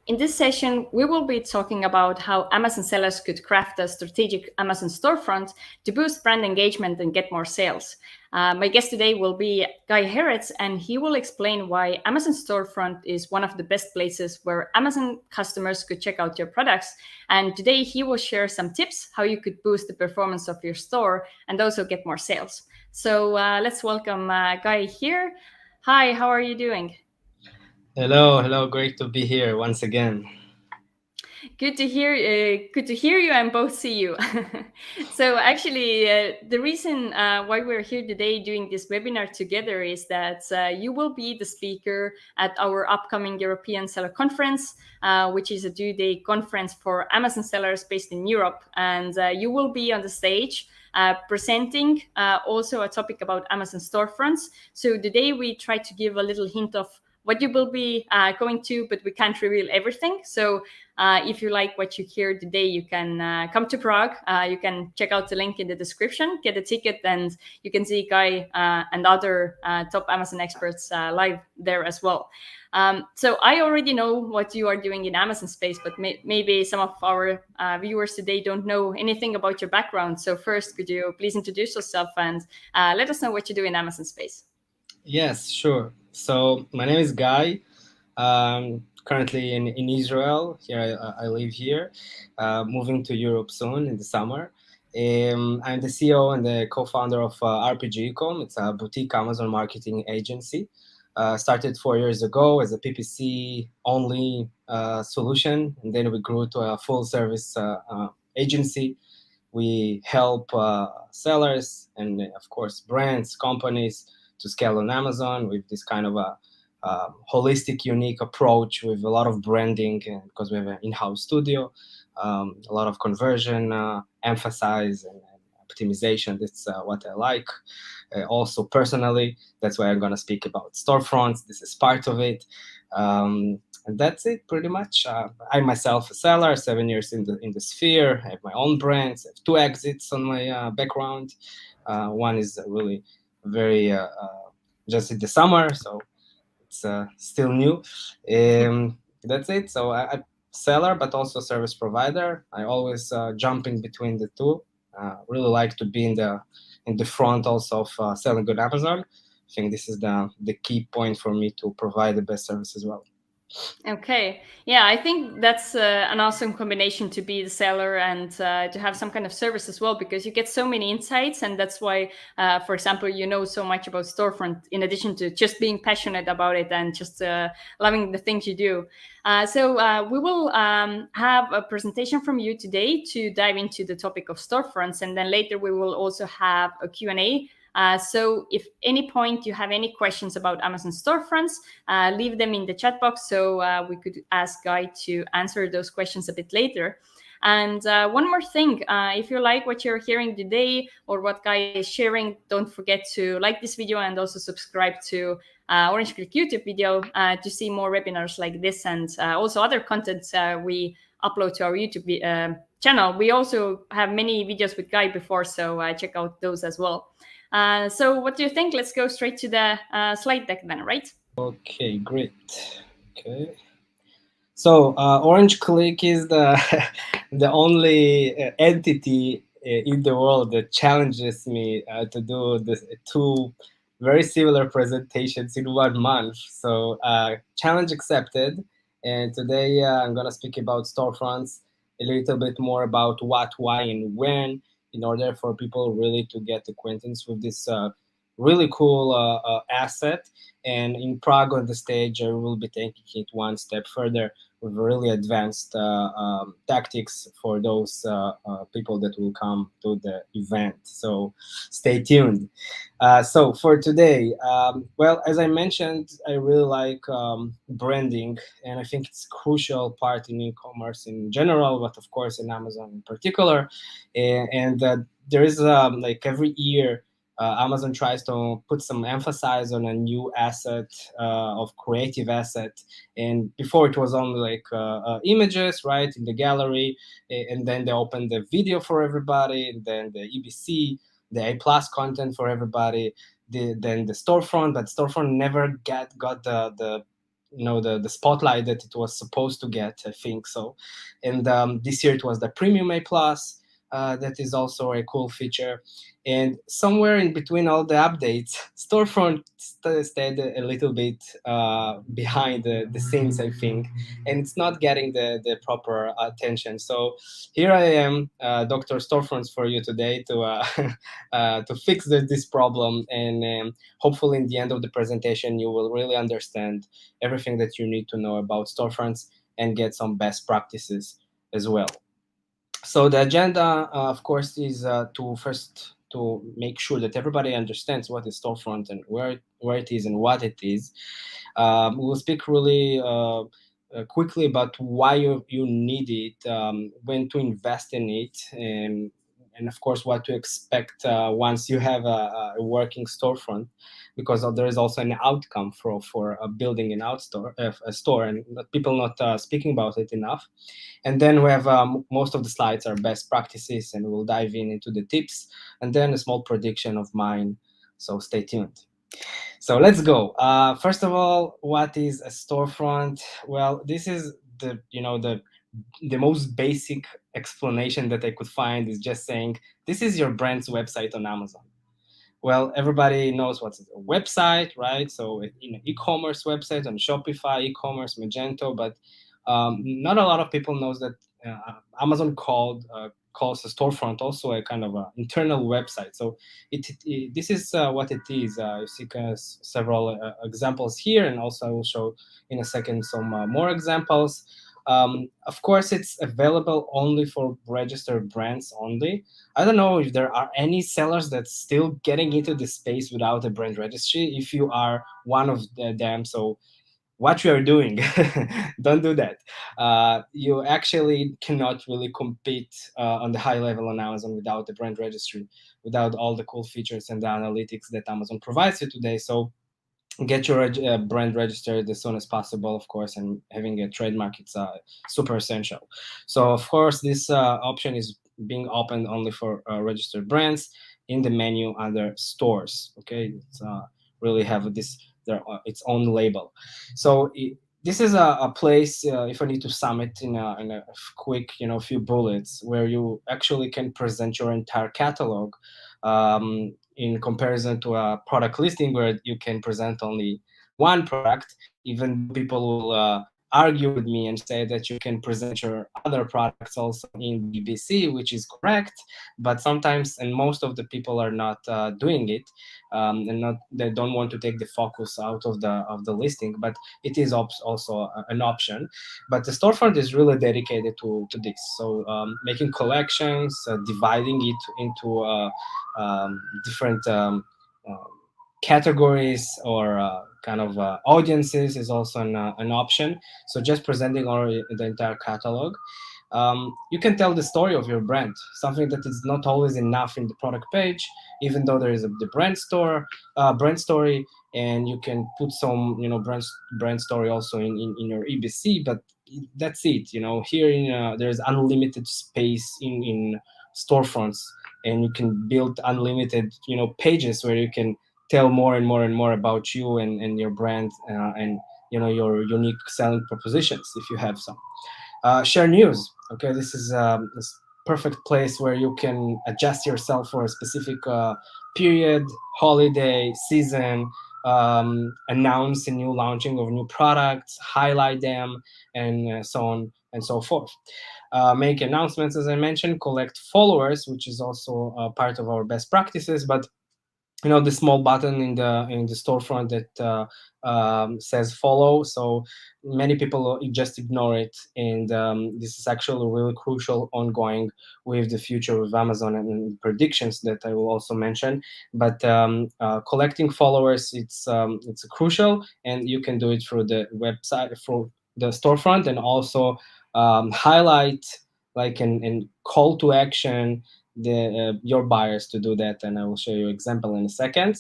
In this session, we will be talking about how Amazon sellers could craft a strategic Amazon storefront to boost brand engagement and get more sales. My guest today will be Guy Herretz, and he will explain why Amazon storefront is one of the best places where Amazon customers could check out your products. And today, he will share some tips how you could boost the performance of your store and also get more sales. So let's welcome Guy here. Hi, how are you doing? Hello, great to be here once again. Good to hear. Good to hear you and both see you. So actually, the reason why we're here today doing this webinar together is that you will be the speaker at our upcoming European Seller Conference, which is a two-day conference for Amazon sellers based in Europe, and you will be on the stage. Presenting also a topic about Amazon storefronts. So today we try to give a little hint of what you will be going to, but we can't reveal everything. So if you like what you hear today, you can come to Prague. You can check out the link in the description, get a ticket, and you can see Guy and other top Amazon experts live there as well. So I already know what you are doing in Amazon space, but maybe some of our viewers today don't know anything about your background. So first, could you please introduce yourself and let us know what you do in Amazon space? Yes, sure. So my name is Guy. Currently in Israel. Here I live here. Moving to Europe soon in the summer. I'm the CEO and the co-founder of RPG Ecom. It's a boutique Amazon marketing agency. Started 4 years ago as a PPC only solution, and then we grew to a full service agency. We help sellers and, of course, brands, companies to scale on Amazon with this kind of a holistic, unique approach with a lot of branding, and because we have an in-house studio, a lot of conversion emphasize and optimization. That's what I like. Also, personally, that's why I'm going to speak about storefronts. This is part of it. And that's it pretty much. I myself a seller, 7 years in the sphere. I have my own brands. I have two exits on my background. One is really very just in the summer, so it's still new. That's it. So I seller, but also service provider. I always jumping between the two. Really like to be in the front also of selling on Amazon. I think this is the key point for me to provide the best service as well. Okay. Yeah, I think that's an awesome combination to be the seller and to have some kind of service as well, because you get so many insights. And that's why, for example, you know so much about storefront in addition to just being passionate about it and just loving the things you do. So we will have a presentation from you today to dive into the topic of storefronts. And then later we will also have a Q&A. So if any point you have any questions about Amazon storefronts, leave them in the chat box so we could ask Guy to answer those questions a bit later. And one more thing, if you like what you're hearing today or what Guy is sharing, don't forget to like this video and also subscribe to Orange Click YouTube video to see more webinars like this and also other content we upload to our YouTube channel. We also have many videos with Guy before, so check out those as well. So what do you think? Let's go straight to the slide deck then, right? Okay, great. Okay. So Orange Click is the the only entity in the world that challenges me to do this two very similar presentations in 1 month. So challenge accepted. And today I'm gonna speak about storefronts, a little bit more about what, why, and when, in order for people really to get acquaintance with this really cool asset. And in Prague on the stage, I will be taking it one step further with really advanced tactics for those people that will come to the event. So stay tuned. So for today, well, as I mentioned, I really like branding, and I think it's a crucial part in e-commerce in general, but of course in Amazon in particular. And there is like every year Amazon tries to put some emphasis on a new asset of creative asset. And before it was only like images, right, in the gallery, and then they opened the video for everybody, and then the EBC, the A plus content for everybody, then the storefront. But storefront never got the the spotlight that it was supposed to get, I think so. And this year it was the Premium A Plus. That is also a cool feature. And somewhere in between all the updates, Storefront stayed a little bit behind the scenes, I think, and it's not getting the proper attention. So here I am, Dr. Storefronts, for you today to to fix this problem, and hopefully in the end of the presentation you will really understand everything that you need to know about storefronts and get some best practices as well. So the agenda, of course, is to first to make sure that everybody understands what is storefront and where it is and what it is. We'll speak really quickly about why you need it, when to invest in it, and of course what to expect once you have a working storefront, because there is also an outcome for building an a store, and people not speaking about it enough. And then we have most of the slides are best practices, and we'll dive into the tips, and then a small prediction of mine. So stay tuned. So let's go. First of all, what is a storefront? Well, this is the most basic explanation that I could find is just saying this is your brand's website on Amazon. Well, everybody knows what's a website, right? So e-commerce website on Shopify, e-commerce, Magento, but not a lot of people knows that Amazon calls a storefront also a kind of a internal website. So this is what it is. You see several examples here, and also I will show in a second some more examples. Of course, it's available only for registered brands only. I don't know if there are any sellers that's still getting into the space without a brand registry. If you are one of them, so what you are doing, don't do that. You actually cannot really compete on the high level on Amazon without the brand registry, without all the cool features and the analytics that Amazon provides you today. So get your brand registered as soon as possible, of course, and having a trademark, it's super essential. So of course this option is being opened only for registered brands in the menu under stores. Okay, it's really have its own label. So this is a place, if I need to sum it in a quick few bullets, where you actually can present your entire catalog, in comparison to a product listing where you can present only one product. Even people will argue with me and say that you can present your other products also in BBC, which is correct, but sometimes, and most of the people are not doing it, and they don't want to take the focus out of the listing, but it is also an option. But the storefront is really dedicated to this. So making collections, dividing it into different categories or kind of audiences is also an option. So just presenting the entire catalog. You can tell the story of your brand, something that is not always enough in the product page, even though there is the brand story, and you can put some brand story also in your EBC, but that's it. Here there's unlimited space in storefronts, and you can build unlimited pages where you can tell more and more and more about you and your brand, and your unique selling propositions if you have some. Share news. Okay, this is this perfect place where you can adjust yourself for a specific period, holiday, season, announce a new launching of new products, highlight them, and so on and so forth. Make announcements, as I mentioned, collect followers, which is also part of our best practices. But the small button in the storefront that says follow. So many people just ignore it, and this is actually really crucial ongoing with the future of Amazon and predictions that I will also mention. But collecting followers, it's crucial, and you can do it through the website, through the storefront, and also highlight like an call to action your buyers to do that, and I will show you an example in a second.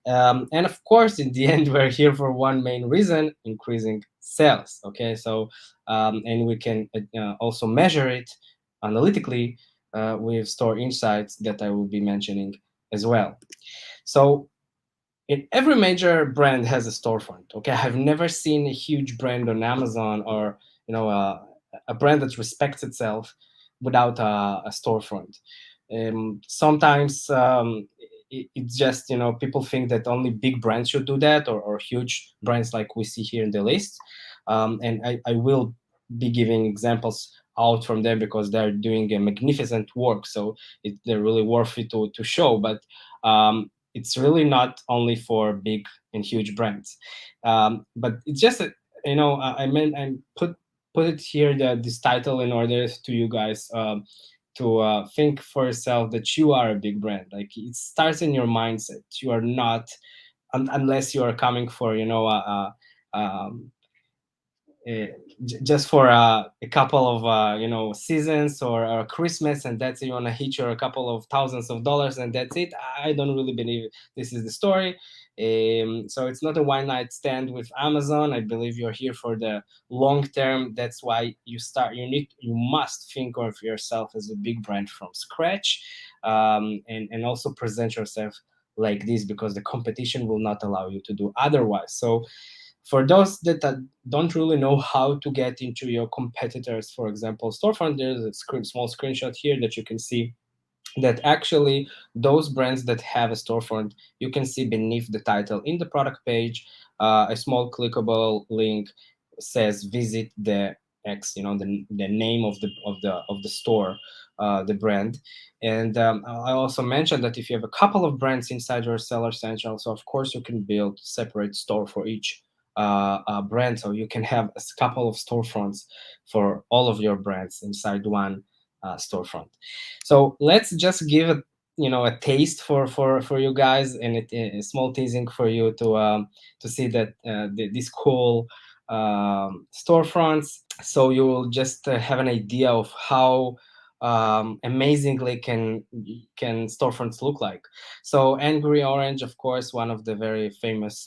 And of course, in the end, we're here for one main reason: increasing sales. Okay, so and we can also measure it analytically with Store Insights that I will be mentioning as well. So every major brand has a storefront. Okay, I've never seen a huge brand on Amazon, or a brand that respects itself without a storefront. Sometimes it's just, people think that only big brands should do that, or huge brands like we see here in the list. And I will be giving examples out from them because they're doing a magnificent work. So they're really worth it to show. But it's really not only for big and huge brands. But it's just I meant I put it here, this title, in order to you guys, to think for yourself that you are a big brand. Like, it starts in your mindset. You are not, unless you are coming for, um, uh, just for a couple of seasons, or Christmas, and that's it. You want to hit your couple of thousands of dollars, and that's it. I don't really believe this is the story. So it's not a one night stand with Amazon. I believe you're here for the long term. That's why you must think of yourself as a big brand from scratch, and also present yourself like this, because the competition will not allow you to do otherwise. So for those that don't really know how to get into your competitors, for example, storefront, there's a small screenshot here that you can see that actually those brands that have a storefront, you can see beneath the title in the product page, a small clickable link says visit the X, the name of the store, the brand. And I also mentioned that if you have a couple of brands inside your Seller Central, so of course you can build separate store for each brand, so you can have a couple of storefronts for all of your brands inside one storefront. So let's just give a taste for you guys, and a small teasing for you to see that these cool storefronts. So you will just have an idea of how amazingly can storefronts look like. So Angry Orange, of course, one of the very famous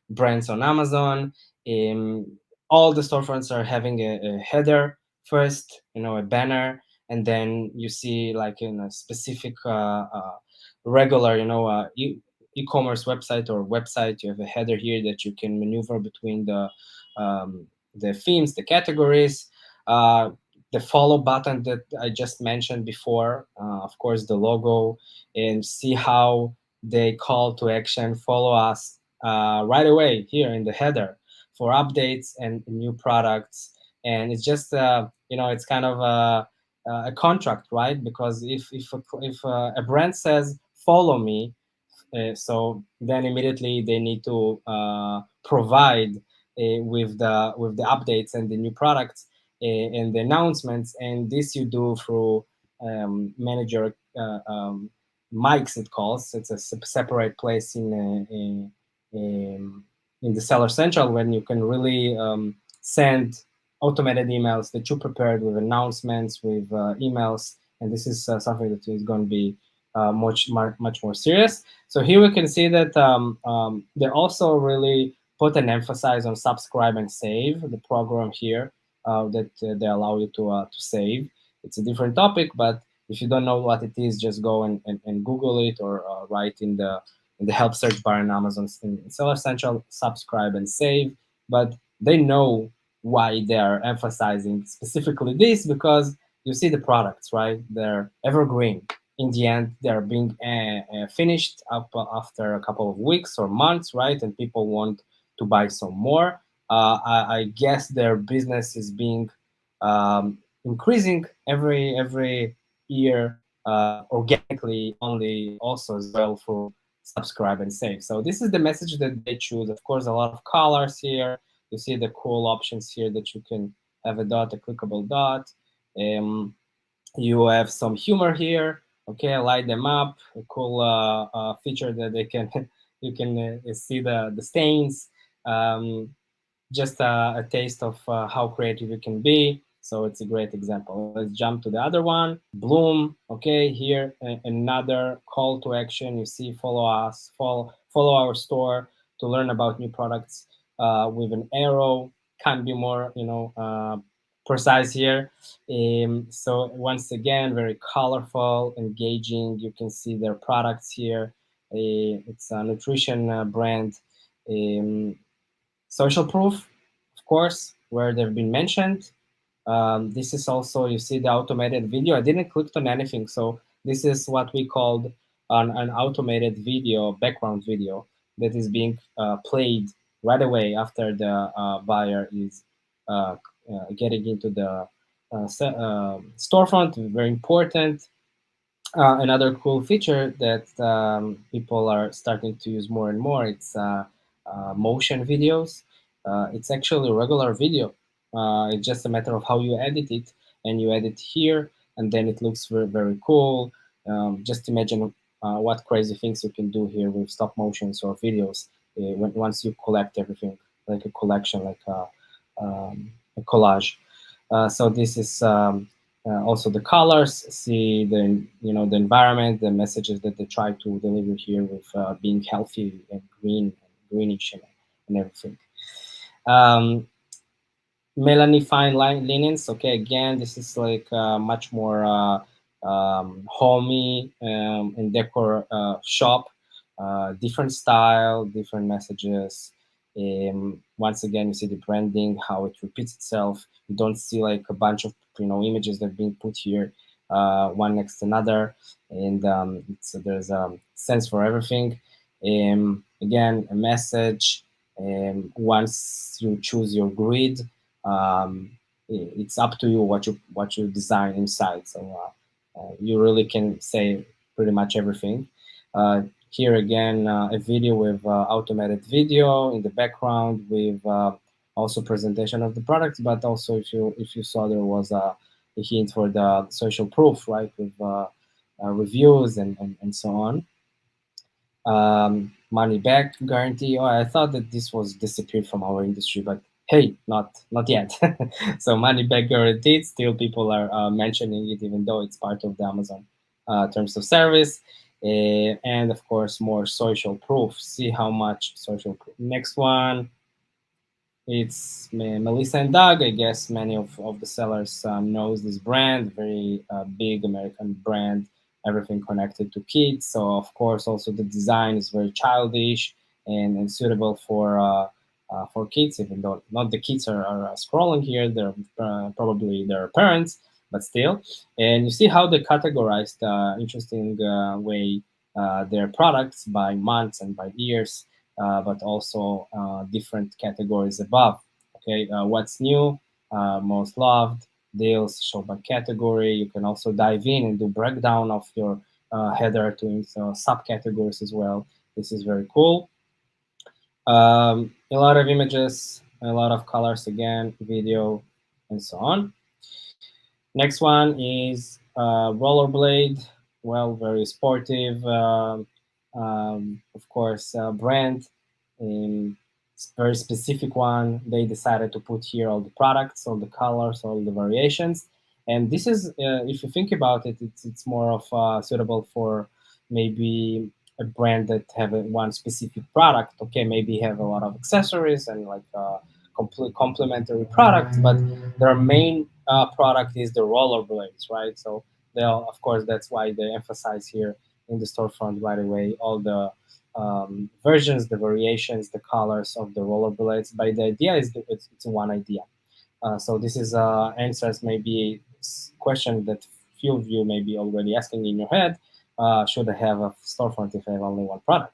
brands on Amazon. Um, all the storefronts are having a header first, a banner, and then you see, like, in a specific regular, e-commerce website or website, you have a header here that you can maneuver between the themes, the categories, the follow button that I just mentioned before, of course, the logo, and see how they call to action follow us right away here in the header for updates and new products. And it's just it's kind of a contract, right? Because if a brand says follow me, so then immediately they need to provide with the updates and the new products and the announcements. And this you do through manager mics, it calls. It's a separate place in the Seller Central, when you can really send automated emails that you prepared with announcements, with emails. And this is something that is going to be much more serious. So here we can see that they also really put an emphasis on subscribe and save, the program here that they allow you to save. It's a different topic, but if you don't know what it is, just go and Google it, or write in the help search bar in Amazon in Seller Central, subscribe and save. But they know why they are emphasizing specifically this, because you see the products, right? They're evergreen. In the end, they're being finished up after a couple of weeks or months, right? And people want to buy some more. I guess their business is being increasing every year organically, only also as well for subscribe and save. So this is the message that they choose. Of course, a lot of colors here. You see the cool options here that you can have a dot, a clickable dot. You have some humor here. Okay, I light them up. A cool feature that they can you can see the stains. Just a taste of how creative you can be. So it's a great example. Let's jump to the other one. Bloom. Okay, here another call to action. You see, follow us, follow our store to learn about new products with an arrow. Can't be more precise here. So once again, very colorful, engaging. You can see their products here. It's a nutrition brand. Um, Social proof, of course, where they've been mentioned. This is also, you see the automated video. I didn't click on anything. So this is what we called an automated video, background video that is being played right away after the buyer is uh, getting into the storefront. Very important. Another cool feature that people are starting to use more and more, it's motion videos. It's actually a regular video. It's just a matter of how you edit it, and you edit here, and then it looks very, very cool. Just imagine what crazy things you can do here with stop motions or videos once you collect everything, like a collection, like a collage. So this is also the colors. See the the environment, the messages that they try to deliver here with being healthy and green, and greenish, and everything. Um, Melanie fine linens. Okay, again, this is like much more homey and decor shop. Different style, different messages. Once again, you see the branding, how it repeats itself. You don't see like a bunch of images that are being put here, one next to another, and there's a sense for everything. Again, a message. Once you choose your grid, it's up to you what you design inside. So you really can say pretty much everything. Here again, a video with automated video in the background with also presentation of the products, but also if you saw there was a hint for the social proof, right, with reviews and so on. Money back guarantee. Oh, I thought that this was disappeared from our industry, but hey, not yet. So money back guaranteed. Still, people are mentioning it, even though it's part of the Amazon terms of service. And of course, more social proof. See how much social proof. Next one, it's Melissa and Doug. I guess many of the sellers knows this brand, very big American brand, everything connected to kids. So of course, also the design is very childish and suitable for kids, even though not the kids are scrolling here. They're probably their parents, but still. And you see how they categorized interesting way their products by months and by years, but also different categories above. Okay, what's new, most loved, deals show by category. You can also dive in and do breakdown of your header to subcategories as well. This is very cool. A lot of images, a lot of colors again, video, and so on. Next one is rollerblade. Well, very sportive. Of course, brand. Very specific one. They decided to put here all the products, all the colors, all the variations. And this is, if you think about it, it's more of suitable for maybe a brand that have one specific product. Okay, maybe have a lot of accessories and like complete complementary products, but their main product is the rollerblades, right? So they'll, of course, that's why they emphasize here in the storefront right away all the versions, the variations, the colors of the rollerblades. But the idea is that it's one idea. So this is answers maybe question that few of you may be already asking in your head. Should I have a storefront if I have only one product?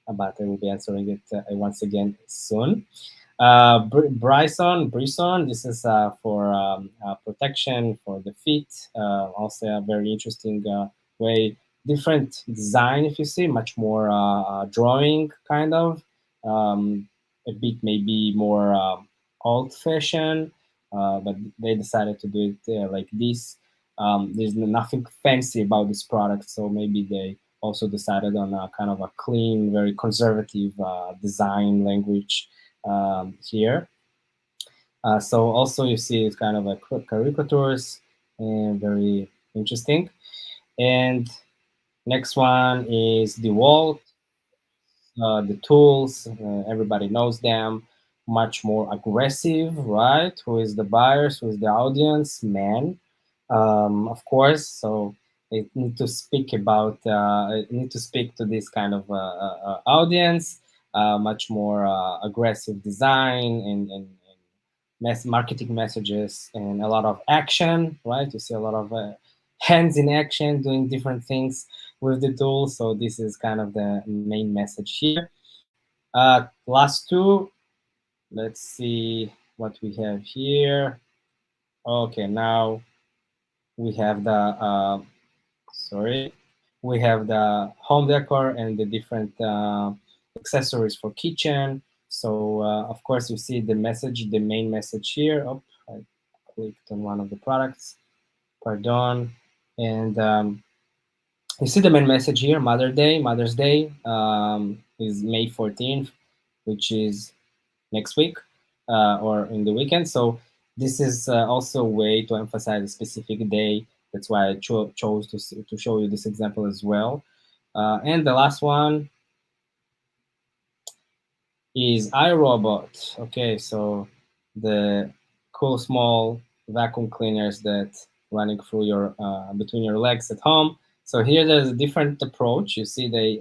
But I will be answering it once again soon. Bryson, this is for protection for the feet. Also a very interesting way, different design. If you see, much more drawing kind of, a bit maybe more old-fashioned, but they decided to do it like this. There's nothing fancy about this product, so maybe they also decided on a kind of a clean, very conservative design language here. So also you see it's kind of a caricatures and very interesting. And next one is DeWalt. The tools, everybody knows them. Much more aggressive, right? Who is the buyers? Who is the audience? Men, of course. So it need to speak about it need to speak to this kind of audience, much more aggressive design and marketing messages and a lot of action, right? You see a lot of hands in action doing different things with the tool. So this is kind of the main message here. Last two, let's see what we have here. Okay, now we have the sorry, we have the home decor and the different accessories for kitchen. So of course you see the message, the main message here. Oh, I clicked on one of the products, pardon. And you see the main message here, Mother's Day is May 14th, which is next week or in the weekend. So this is also a way to emphasize a specific day. That's why I chose to show you this example as well. And the last one is iRobot. Okay, so the cool small vacuum cleaners that running through your between your legs at home. So here there's a different approach. You see they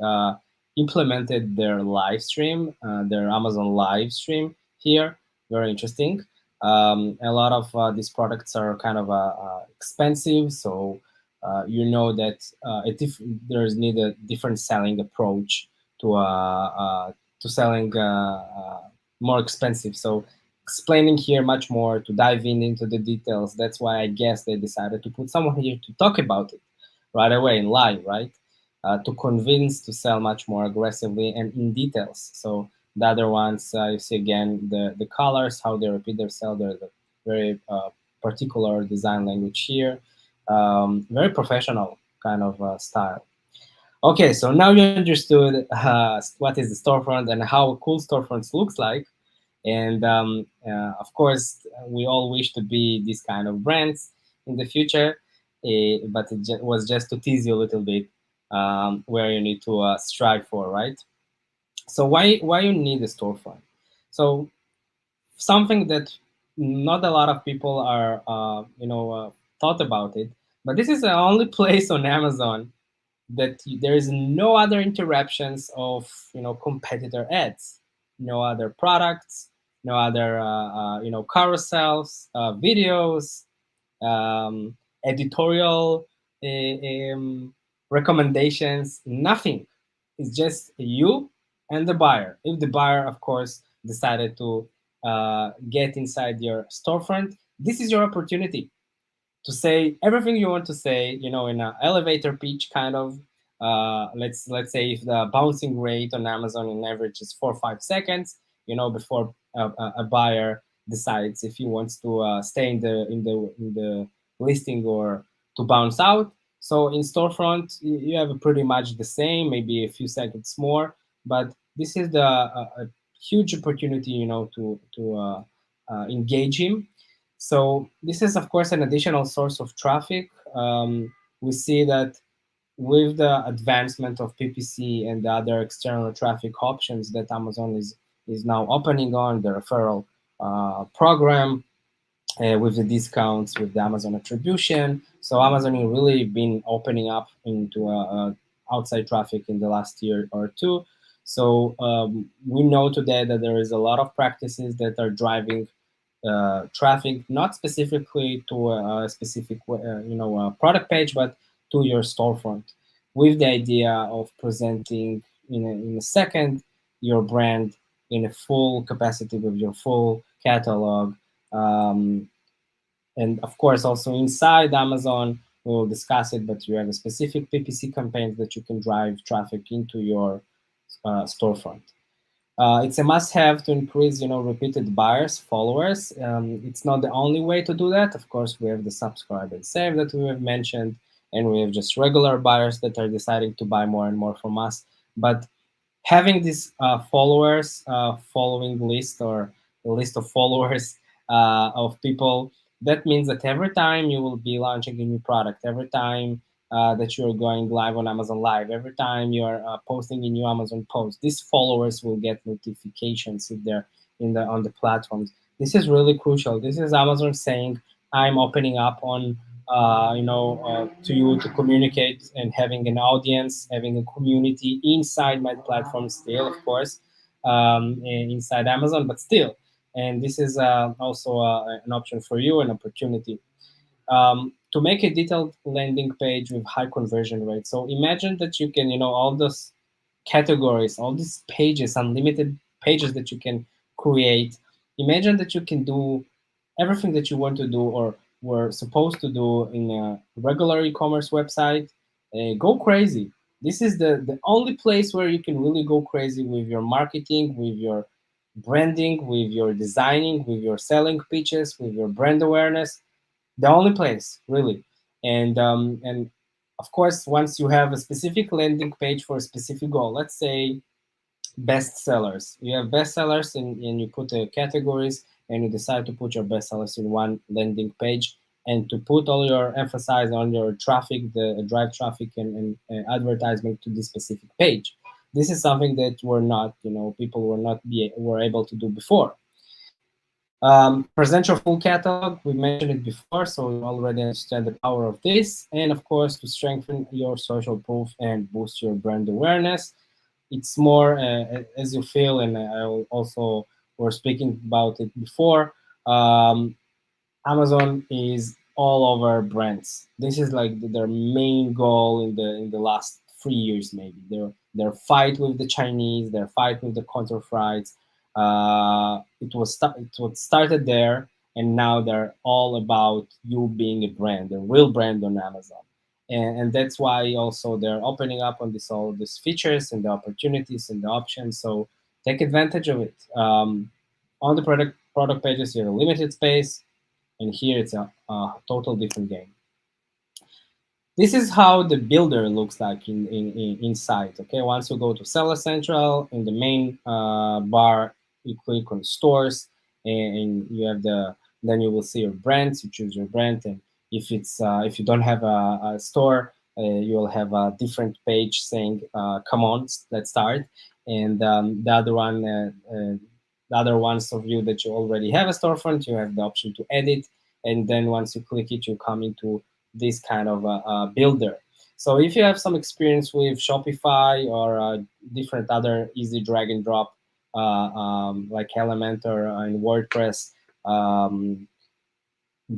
implemented their live stream, their Amazon live stream here. Very interesting. A lot of these products are kind of expensive, so you know that there's need a different selling approach to selling more expensive. So explaining here much more to dive into the details. That's why I guess they decided to put someone here to talk about it right away in live, right? To convince to sell much more aggressively and in details. So the other ones, you see again the colors, how they repeat themselves. There's a very particular design language here. Very professional kind of style. Okay, so now you understood what is the storefront and how cool storefronts looks like. And of course, we all wish to be these kind of brands in the future, but it was just to tease you a little bit where you need to strive for, right? So why you need a storefront? So something that not a lot of people are, thought about it, but this is the only place on Amazon that there is no other interruptions of competitor ads, no other products, no other carousels, videos, editorial recommendations, nothing. It's just you and the buyer. If the buyer, of course, decided to get inside your storefront, this is your opportunity to say everything you want to say, in an elevator pitch kind of. Let's say if the bouncing rate on Amazon in average is 4 or 5 seconds, before a buyer decides if he wants to stay in the listing or to bounce out. So in storefront, you have pretty much the same, maybe a few seconds more, but this is the a huge opportunity, to engage him. So this is, of course, an additional source of traffic. We see that with the advancement of PPC and the other external traffic options that Amazon is now opening on, the referral program with the discounts, with the Amazon attribution. So Amazon has really been opening up into outside traffic in the last year or two. So we know today that there is a lot of practices that are driving traffic, not specifically to a specific product page, but to your storefront, with the idea of presenting in a second your brand in a full capacity with your full catalog. And of course, also inside Amazon, we'll discuss it, but you have a specific PPC campaigns that you can drive traffic into your storefront. It's a must-have to increase, repeated buyers, followers. It's not the only way to do that. Of course, we have the subscribe and save that we have mentioned, and we have just regular buyers that are deciding to buy more and more from us. But having these followers, following list or a list of followers of people, that means that every time you will be launching a new product, every time that you're going live on Amazon Live, every time you're posting a new Amazon post, these followers will get notifications if they're on the platforms. This is really crucial. This is Amazon saying, I'm opening up on to you to communicate and having an audience, having a community inside my platform still, of course, inside Amazon, but still. And this is also an option for you, an opportunity to make a detailed landing page with high conversion rate. So imagine that you can, all those categories, all these pages, unlimited pages that you can create. Imagine that you can do everything that you want to do or were supposed to do in a regular e-commerce website. Go crazy. This is the only place where you can really go crazy with your marketing, with your branding, with your designing, with your selling pitches, with your brand awareness. The only place, really. And of course, once you have a specific landing page for a specific goal, let's say bestsellers. You have bestsellers and you put the categories and you decide to put your bestsellers in one landing page and to put all your emphasis on your traffic, the drive traffic and advertisement to this specific page. This is something that people were able to do before. Present your full catalog. We mentioned it before, so you already understand the power of this. And of course, to strengthen your social proof and boost your brand awareness. It's more as you feel, and I also were speaking about it before. Amazon is all over brands. This is like their main goal in the last 3 years, maybe. Their fight with the Chinese, their fight with the counterfeits. It was started there, and now they're all about you being a brand, a real brand on Amazon. And that's why also they're opening up on all these features and the opportunities and the options. So take advantage of it. On the product pages, you have a limited space, and here it's a total different game. This is how the builder looks like inside. Okay, once you go to Seller Central, in the main bar, you click on stores, and you have then you will see your brands. You choose your brand, and if you don't have a store, you will have a different page saying, "Come on, let's start." And the other ones of you that you already have a storefront, you have the option to edit, and then once you click it, you come into this kind of a builder. So if you have some experience with Shopify or different other easy drag and drop like Elementor and WordPress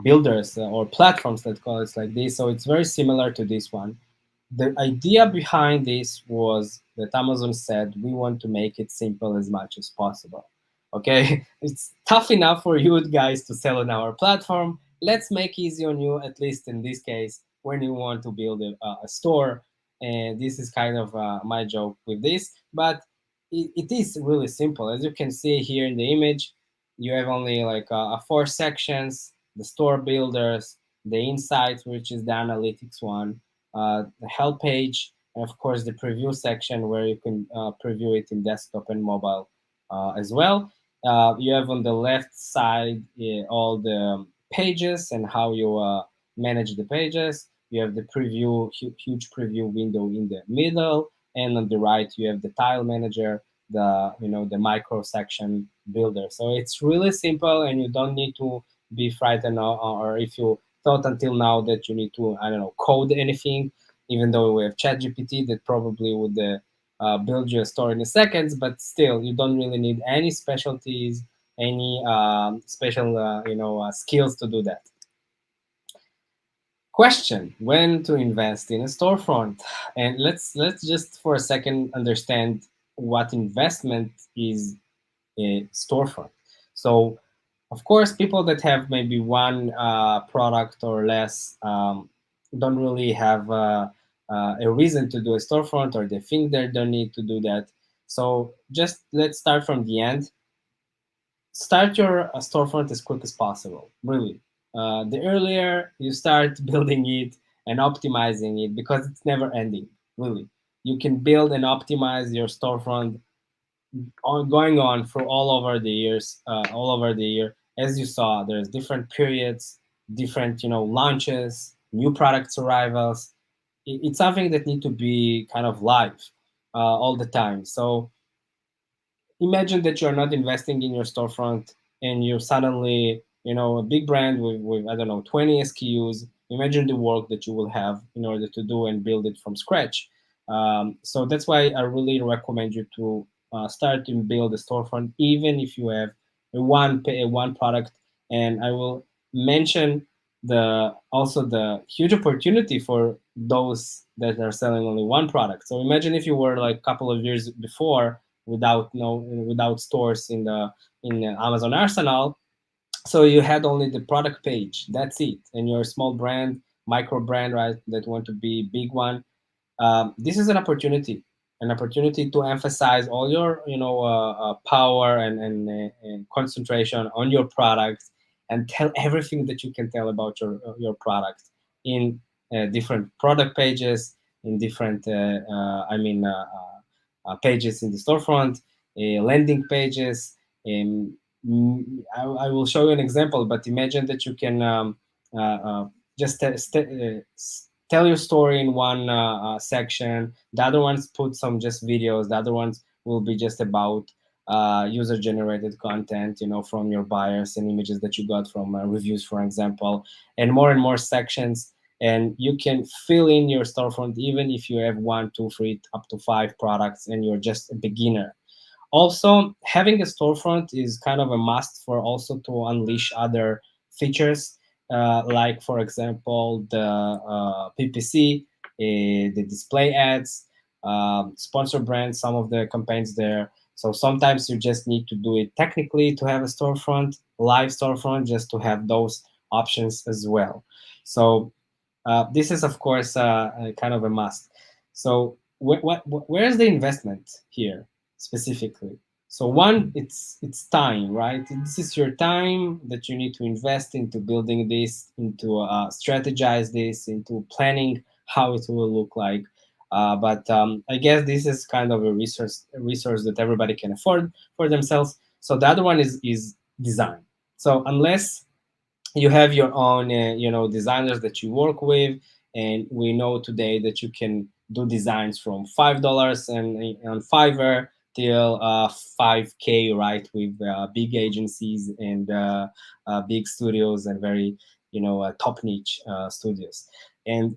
builders or platforms, let's call it like this, so it's very similar to this one. The idea behind this was that Amazon said, we want to make it simple as much as possible. Okay, it's tough enough for you guys to sell on our platform. Let's make easy on you, at least in this case, when you want to build a store. And this is kind of my joke with this, but it is really simple. As you can see here in the image, you have only like 4 sections: the store builders, the insights, which is the analytics one, the help page, and of course the preview section where you can preview it in desktop and mobile as well. You have on the left side all the pages and how you manage the pages. You have the preview, huge preview window in the middle, and on the right you have the tile manager, the micro section builder. So it's really simple, and you don't need to be frightened, or if you thought until now that you need to, I don't know, code anything, even though we have ChatGPT that probably would build you a store in a second, but still, you don't really need any specialties, any special, skills to do that. Question: when to invest in a storefront? And let's just for a second understand what investment is a storefront. So of course, people that have maybe one product or less don't really have a reason to do a storefront, or they think they don't need to do that. So just let's start from the end. Start your storefront as quick as possible, really. The earlier you start building it and optimizing it, because it's never ending, really. You can build and optimize your storefront going on for all over the years, all over the year. As you saw, there's different periods, different launches, new products arrivals. It's something that need to be kind of live all the time. So imagine that you're not investing in your storefront and you suddenly a big brand with I don't know 20 SKUs. Imagine the work that you will have in order to do and build it from scratch. So that's why I really recommend you to start to build a storefront, even if you have one product. And I will mention the also the huge opportunity for those that are selling only one product. So imagine if you were like a couple of years before without no without stores in Amazon Arsenal, so you had only the product page, that's it, and you're a small brand, micro brand, right, that want to be big one. This is an opportunity to emphasize all your power and concentration on your products, and tell everything that you can tell about your product in different product pages, in different pages in the storefront, landing pages. I will show you an example, but imagine that you can uh, uh, just tell your story in one section. The other ones put some just videos. The other ones will be just about user generated content, from your buyers and images that you got from reviews, for example, and more sections. And you can fill in your storefront even if you have one, two, three, up to five products and you're just a beginner. Also, having a storefront is kind of a must for also to unleash other features, like for example the PPC, the display ads, sponsor brands, some of the campaigns there. So sometimes you just need to do it technically to have a storefront, live storefront, just to have those options as well. So this is of course a kind of a must. So where's the investment here specifically? So one, it's time, right? This is your time that you need to invest into building this, into strategize this, into planning how it will look like. But I guess this is kind of a resource that everybody can afford for themselves. So the other one is design. So unless you have your own designers that you work with, and we know today that you can do designs from $5 and on Fiverr till 5K, right, with big agencies and big studios and very top niche studios. And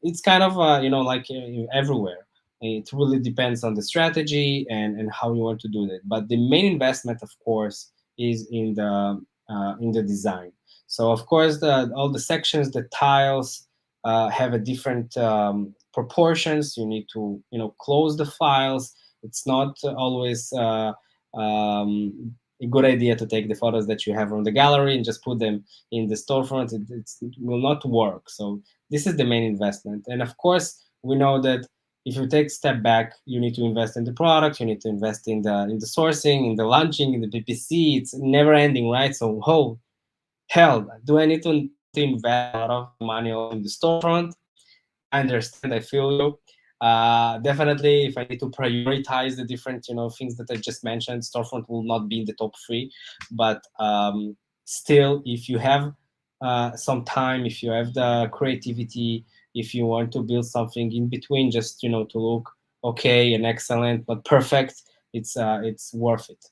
it's kind of like everywhere. It really depends on the strategy and how you want to do that, but the main investment of course is in the design. So of course, all the sections, the tiles have a different proportions. You need to, close the files. It's not always a good idea to take the photos that you have from the gallery and just put them in the storefront. It will not work. So this is the main investment. And of course, we know that if you take a step back, you need to invest in the product. You need to invest in the sourcing, in the launching, in the PPC. It's never ending, right? So, hell, do I need to invest a lot of money also in the storefront? I understand. I feel you. Definitely, if I need to prioritize the different, things that I just mentioned, storefront will not be in the top three. But still, if you have some time, if you have the creativity, if you want to build something in between, just to look okay and excellent, but perfect, it's worth it.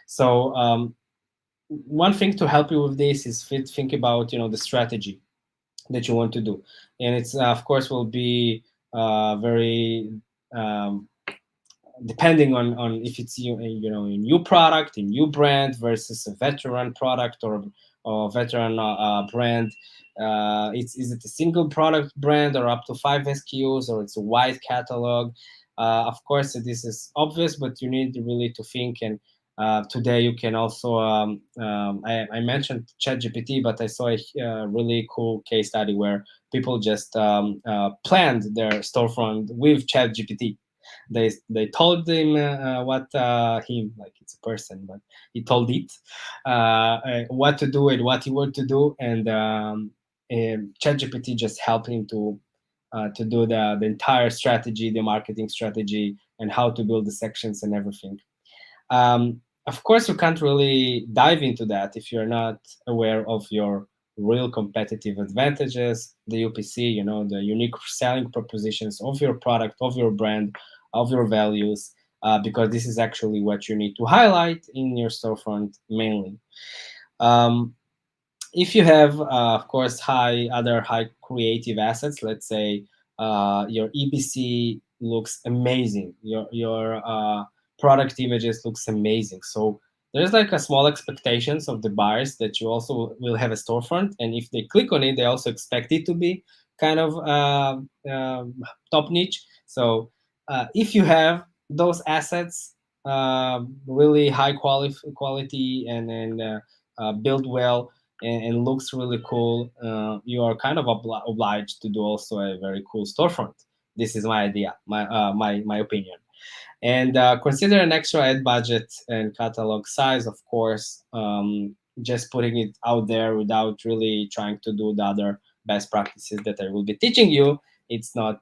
So one thing to help you with this is think about the strategy that you want to do, and it's of course will be very um, depending on if it's a new product, a new brand versus a veteran product or veteran brand. Is it a single product brand or up to 5 SKUs, or it's a wide catalog? Of course, this is obvious, but you need really to think. And today you can also I mentioned ChatGPT, but I saw a really cool case study where people just planned their storefront with ChatGPT. They told him what him, like it's a person, but he told it what to do and what he wanted to do, and ChatGPT just helped him to do the entire strategy, the marketing strategy, and how to build the sections and everything. Of course, you can't really dive into that if you're not aware of your real competitive advantages, the UPC, the unique selling propositions of your product, of your brand, of your values, because this is actually what you need to highlight in your storefront mainly. Um, if you have, of course, other high creative assets, let's say your EBC looks amazing, your product images looks amazing. So there's like a small expectations of the buyers that you also will have a storefront, and if they click on it, they also expect it to be kind of top niche. So if you have those assets, really high quality and built well, and looks really cool, you are kind of obliged to do also a very cool storefront. This is my idea, my opinion. And consider an extra ad budget and catalog size, of course. Just putting it out there without really trying to do the other best practices that I will be teaching you, it's not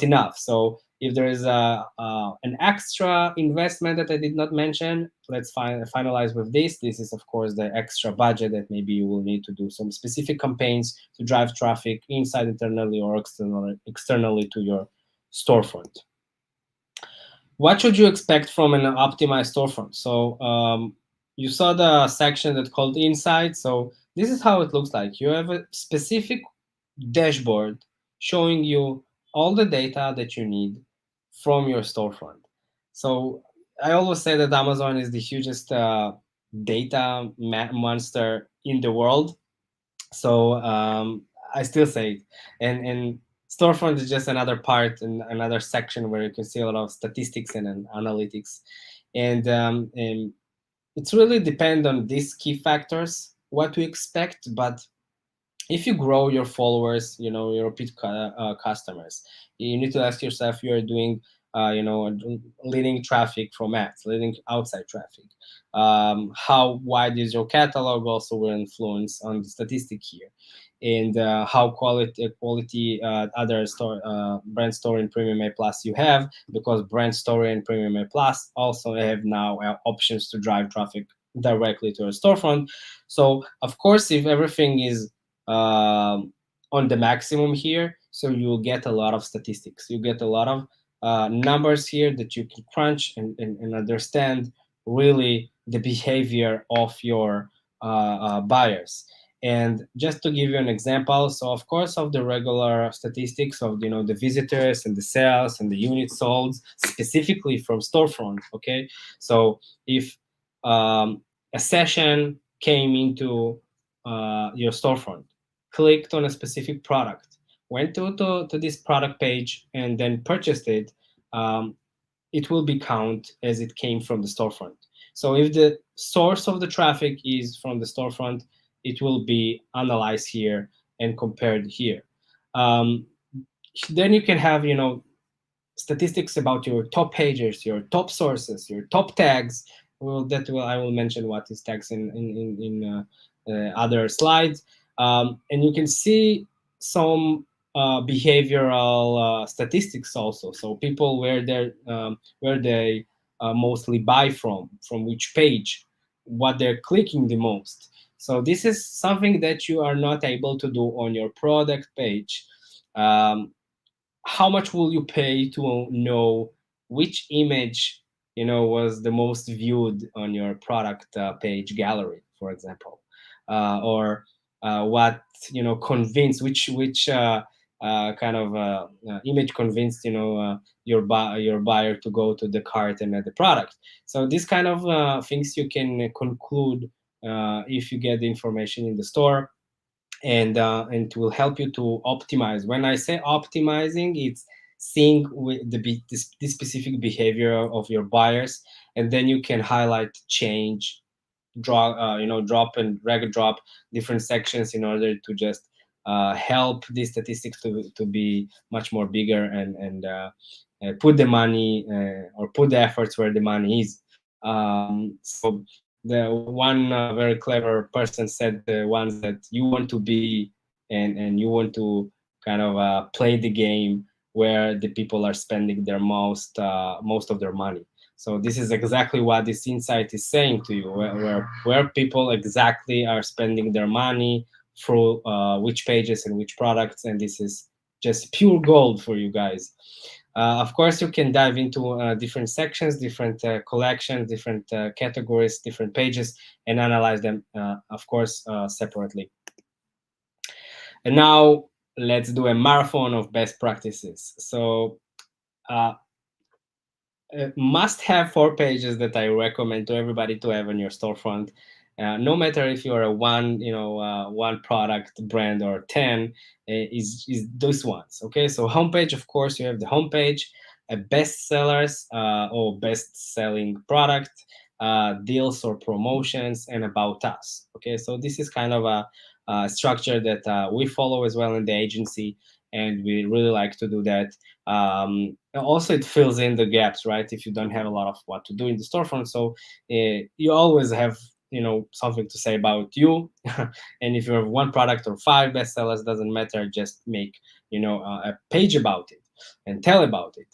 enough. So if there is an extra investment that I did not mention, let's finalize with this. This is, of course, the extra budget that maybe you will need to do some specific campaigns to drive traffic inside, internally, or externally to your storefront. What should you expect from an optimized storefront? So you saw the section that called Insight. So this is how it looks like. You have a specific dashboard showing you all the data that you need from your storefront. So I always say that Amazon is the hugest data monster in the world. So I still say it. And storefront is just another part and another section where you can see a lot of statistics and analytics. And it's really depend on these key factors what to expect. But if you grow your followers, your repeat customers, you need to ask yourself, you are doing leading traffic from ads, leading outside traffic. How wide is your catalog also will influence on the statistic here. And how quality other store brand story and premium A plus you have, because brand story and premium A plus also have now options to drive traffic directly to a storefront. So of course, if everything is on the maximum here, so you'll get a lot of statistics, you get a lot of numbers here that you can crunch and understand really the behavior of your buyers. And just to give you an example, so of course of the regular statistics of the visitors and the sales and the units sold specifically from storefront. Okay, so if a session came into your storefront, clicked on a specific product, went to this product page, and then purchased it, it will be counted as it came from the storefront. So if the source of the traffic is from the storefront, it will be analyzed here and compared here. Then you can have statistics about your top pages, your top sources, your top tags. I will mention what is tags in other slides. And you can see some behavioral statistics also. So people where they mostly buy from which page, what they're clicking the most. So this is something that you are not able to do on your product page. How much will you pay to know which image was the most viewed on your product page gallery, for example, or what convinced which kind of image convinced your buyer to go to the cart and at the product. So these kind of things you can conclude if you get the information in the store, and it will help you to optimize. When I say optimizing, it's seeing with this specific behavior of your buyers, and then you can highlight, change, drop and drag and drop different sections in order to just help these statistics to be much more bigger, and put the money or put the efforts where the money is. So the one very clever person said the ones that you want to be, and you want to kind of play the game where the people are spending their most of their money. So this is exactly what this insight is saying to you, where people exactly are spending their money through which pages and which products, and this is just pure gold for you guys. Of course, you can dive into different sections, different collections, different categories, different pages, and analyze them, of course, separately. And now let's do a marathon of best practices. So uh, must have 4 pages that I recommend to everybody to have on your storefront. No matter if you're a one product brand or 10, is those ones. Okay, so homepage, of course, you have the homepage, a best sellers or best selling product, deals or promotions, and about us. Okay, so this is kind of a structure that we follow as well in the agency, and we really like to do that. Also, it fills in the gaps, right? If you don't have a lot of what to do in the storefront, so you always have something to say about you. And if you have one product or 5 bestsellers, doesn't matter, just make a page about it and tell about it.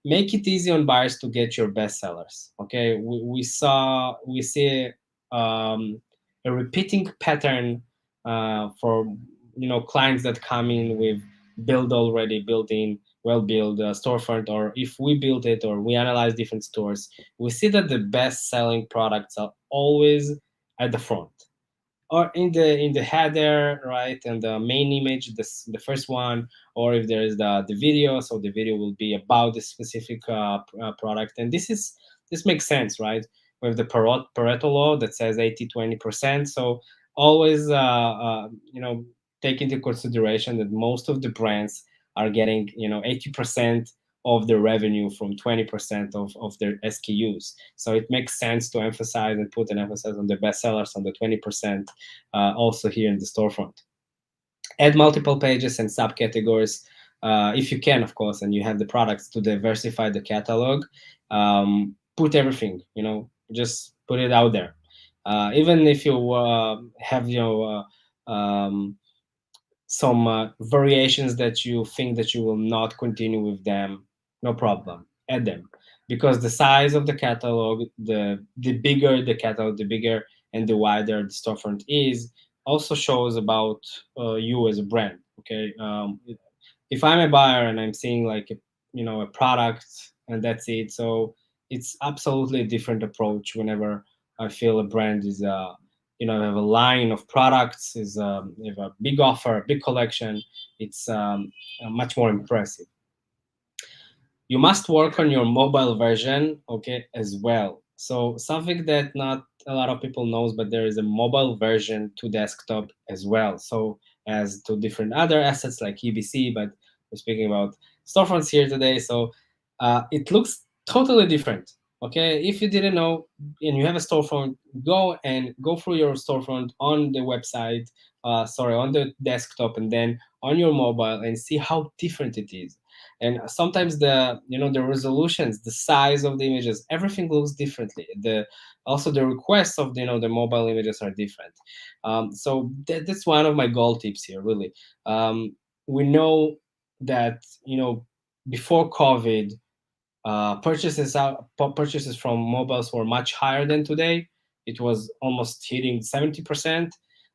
Make it easy on buyers to get your bestsellers. Okay, we see a repeating pattern for clients that come in with built-in well-built storefront, or if we build it or we analyze different stores, we see that the best-selling products are always at the front or in the header, right, and the main image, the first one, or if there is the video, so the video will be about the specific product. And this makes sense, right? We have the Pareto law that says 80-20%. So always take into consideration that most of the brands are getting 80% of the revenue from 20% of their SKUs. So it makes sense to emphasize and put an emphasis on the bestsellers, on the 20%, also here in the storefront. Add multiple pages and subcategories, if you can, of course, and you have the products to diversify the catalog. Put everything, just put it out there. Even if you have some variations that you think that you will not continue with them, no problem, add them, because the size of the catalog, the bigger the catalog, the bigger and the wider the storefront is, also shows about you as a brand. Okay, if I'm a buyer and I'm seeing like a product and that's it, so it's absolutely a different approach whenever I feel a brand is have a line of products, is have a big offer, a big collection. It's much more impressive. You must work on your mobile version, okay, as well. So something that not a lot of people knows, but there is a mobile version to desktop as well. So as to different other assets like EBC, but we're speaking about storefronts here today. So it looks totally different. Okay, if you didn't know and you have a storefront, go through your storefront on the website, on the desktop, and then on your mobile, and see how different it is. And sometimes the resolutions, the size of the images, everything looks differently. Also the requests of the mobile images are different. So that's one of my goal tips here, really. We know that before COVID, purchases from mobiles were much higher than today. It was almost hitting 70%.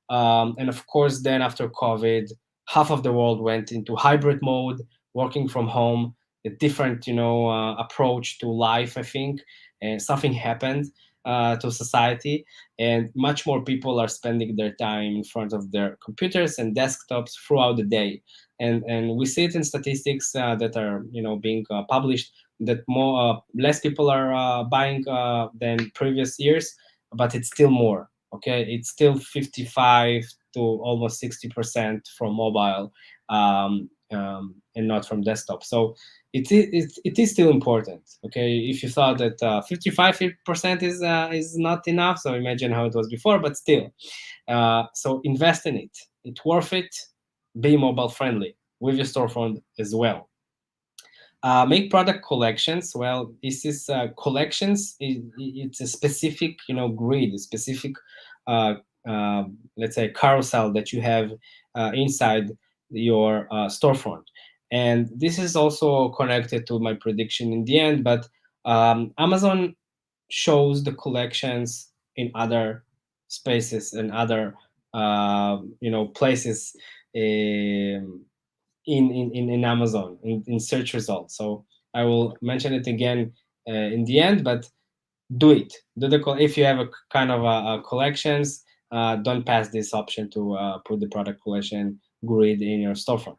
And of course, then after COVID, half of the world went into hybrid mode, working from home, a different approach to life, I think. And something happened to society, and much more people are spending their time in front of their computers and desktops throughout the day. And we see it in statistics that are being published, that less people are buying than previous years, but it's still more. Okay, it's still 55 to almost 60% from mobile, and not from desktop. So it is still important. Okay, if you thought that 55% is not enough, so imagine how it was before. But still, so invest in it. It's worth it. Be mobile friendly with your storefront as well. Make product collections. Well, this is collections. It's a specific, grid, a specific, let's say, carousel that you have inside your storefront. And this is also connected to my prediction in the end. But Amazon shows the collections in other spaces and other, places. in Amazon in search results. So I will mention it again in the end, but do it. If you have a kind of a collections, don't pass this option to put the product collection grid in your storefront.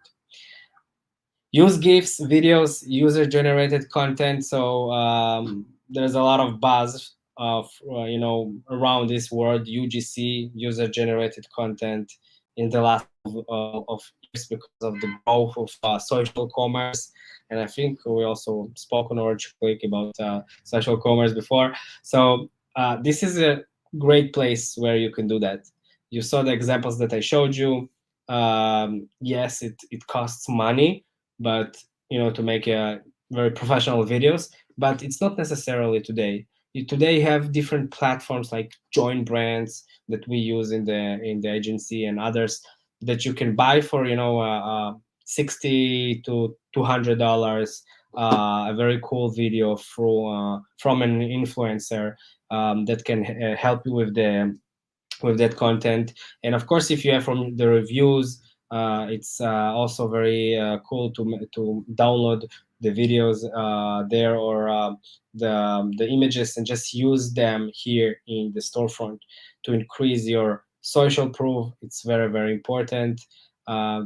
Use GIFs, videos, user-generated content. So there's a lot of buzz of around this word UGC, user-generated content, in the last of years because of the growth of social commerce. And I think we also spoke on Orange Click about social commerce before. So this is a great place where you can do that. You saw the examples that I showed you. Yes, it costs money, but to make a very professional videos, but it's not necessarily today. You today have different platforms like Join Brands that we use in the agency, and others that you can buy for 60 to $200, a very cool video from an influencer that can help you with that content. And of course, if you have from the reviews, it's also very cool to download the videos there, or the images, and just use them here in the storefront to increase your social proof. It's very, very important.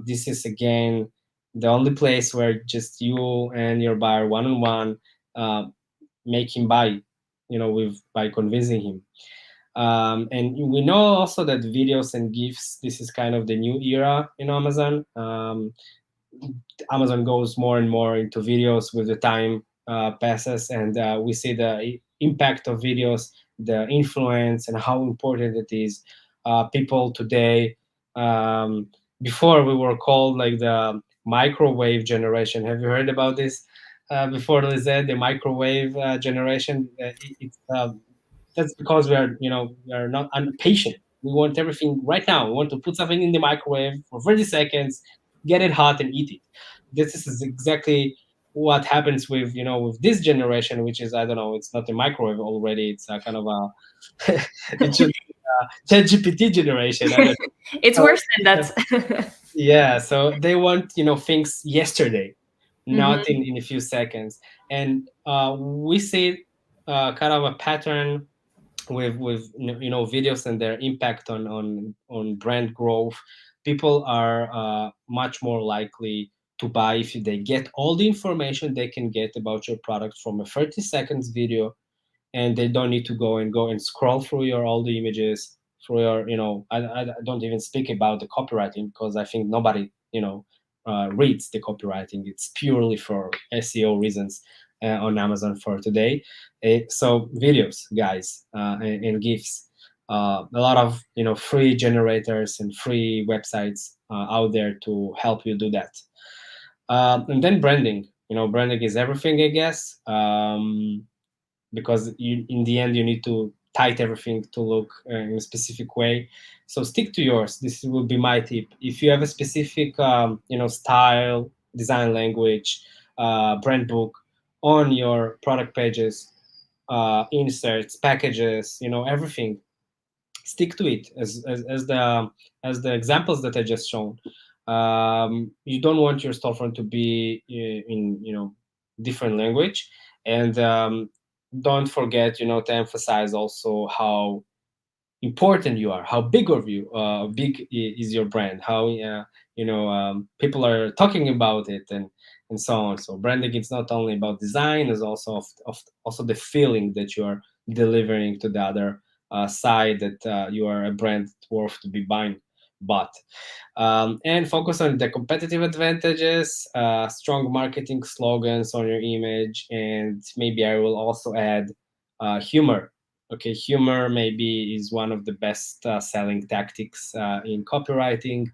This is again the only place where just you and your buyer one-on-one make him buy, by convincing him. And we know also that videos and GIFs, this is kind of the new era in Amazon. Amazon goes more and more into videos with the time passes, and we see the impact of videos, the influence, and how important it is. People today, before we were called like the microwave generation. Have you heard about this? Before Lizette, the microwave generation. That's because we are not impatient. We want everything right now. We want to put something in the microwave for 30 seconds, get it hot, and eat it. This is exactly what happens with this generation, which is, I don't know, it's not a microwave already. It's a kind of a it should be a ChatGPT generation. I don't know. It's So, worse than that. yeah, so they want things yesterday, not Mhm. in a few seconds. And we see kind of a pattern with videos and their impact on brand growth. People are much more likely to buy if they get all the information they can get about your product from a 30 seconds video, and they don't need to go and scroll through your all the images through your I don't even speak about the copywriting, because I think nobody reads the copywriting. It's purely for SEO reasons on Amazon for today. So videos, guys, and GIFs, a lot of free generators and free websites out there to help you do that. And then branding. Branding is everything, I guess. Because in the end you need to tight everything to look in a specific way. So stick to yours. This will be my tip. If you have a specific style, design language, brand book on your product pages, inserts, packages, everything, stick to it as the examples that I just shown. You don't want your storefront to be in different language. And don't forget to emphasize also how important you are, how big of you is your brand, how people are talking about it, and so on. So branding is not only about design, it's also also the feeling that you are delivering to the other side, that you are a brand worth to be bought. And focus on the competitive advantages, strong marketing slogans on your image, and maybe I will also add humor. Okay, humor maybe is one of the best selling tactics in copywriting.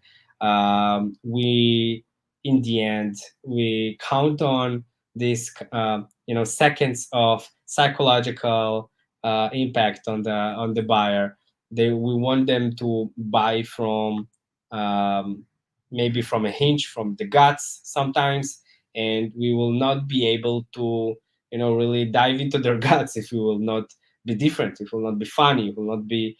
We, in the end, we count on these, seconds of psychological impact on the buyer. We want them to buy from maybe from a hinge, from the guts sometimes, and we will not be able to really dive into their guts if we will not be different, it will not be funny, it will not be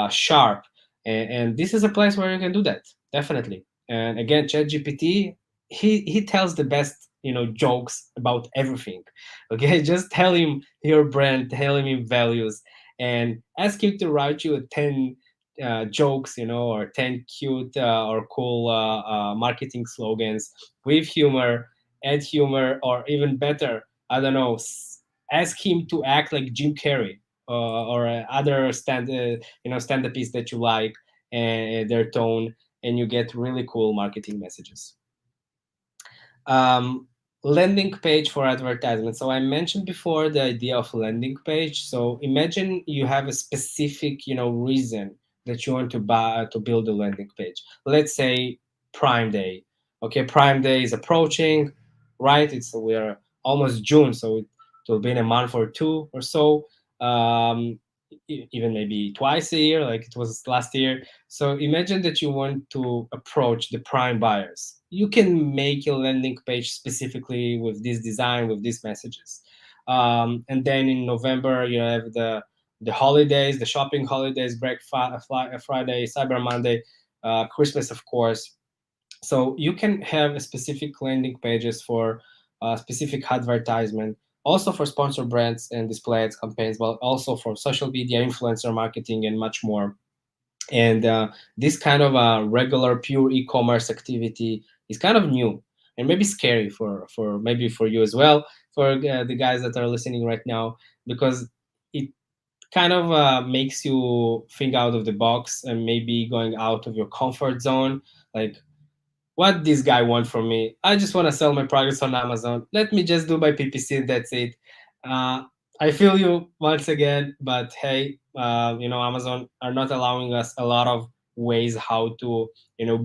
sharp. And this is a place where you can do that, definitely. And again, ChatGPT, he tells the best, jokes about everything. Okay, just tell him your brand, tell him your values, and ask him to write you a 10 jokes, or 10 cute or cool marketing slogans with humor. Add humor, or even better, I don't know, ask him to act like Jim Carrey, or other stand-upists that you like, and their tone, and you get really cool marketing messages. um, Landing page for advertisement. So I mentioned before the idea of landing page. So imagine you have a specific, reason that you want to buy, to build a landing page. Let's say Prime Day. Okay, Prime Day is approaching, right? We're almost June, so it will be in a month or two or so. Um, Even maybe twice a year, like it was last year. So imagine that you want to approach the prime buyers. You can make a landing page specifically with this design, with these messages. And then in November, you have the holidays, the shopping holidays, Friday, Cyber Monday, Christmas, of course. So you can have a specific landing pages for specific advertisement, also for sponsor brands and display ads campaigns, but also for social media, influencer marketing, and much more. And this kind of regular pure e-commerce activity is kind of new and maybe scary for maybe for you as well, for the guys that are listening right now, because it kind of makes you think out of the box and maybe going out of your comfort zone. Like, what this guy want from me? I just want to sell my products on Amazon. Let me just do my PPC. That's it. Uh, I feel you once again, but hey, Amazon are not allowing us a lot of ways how to,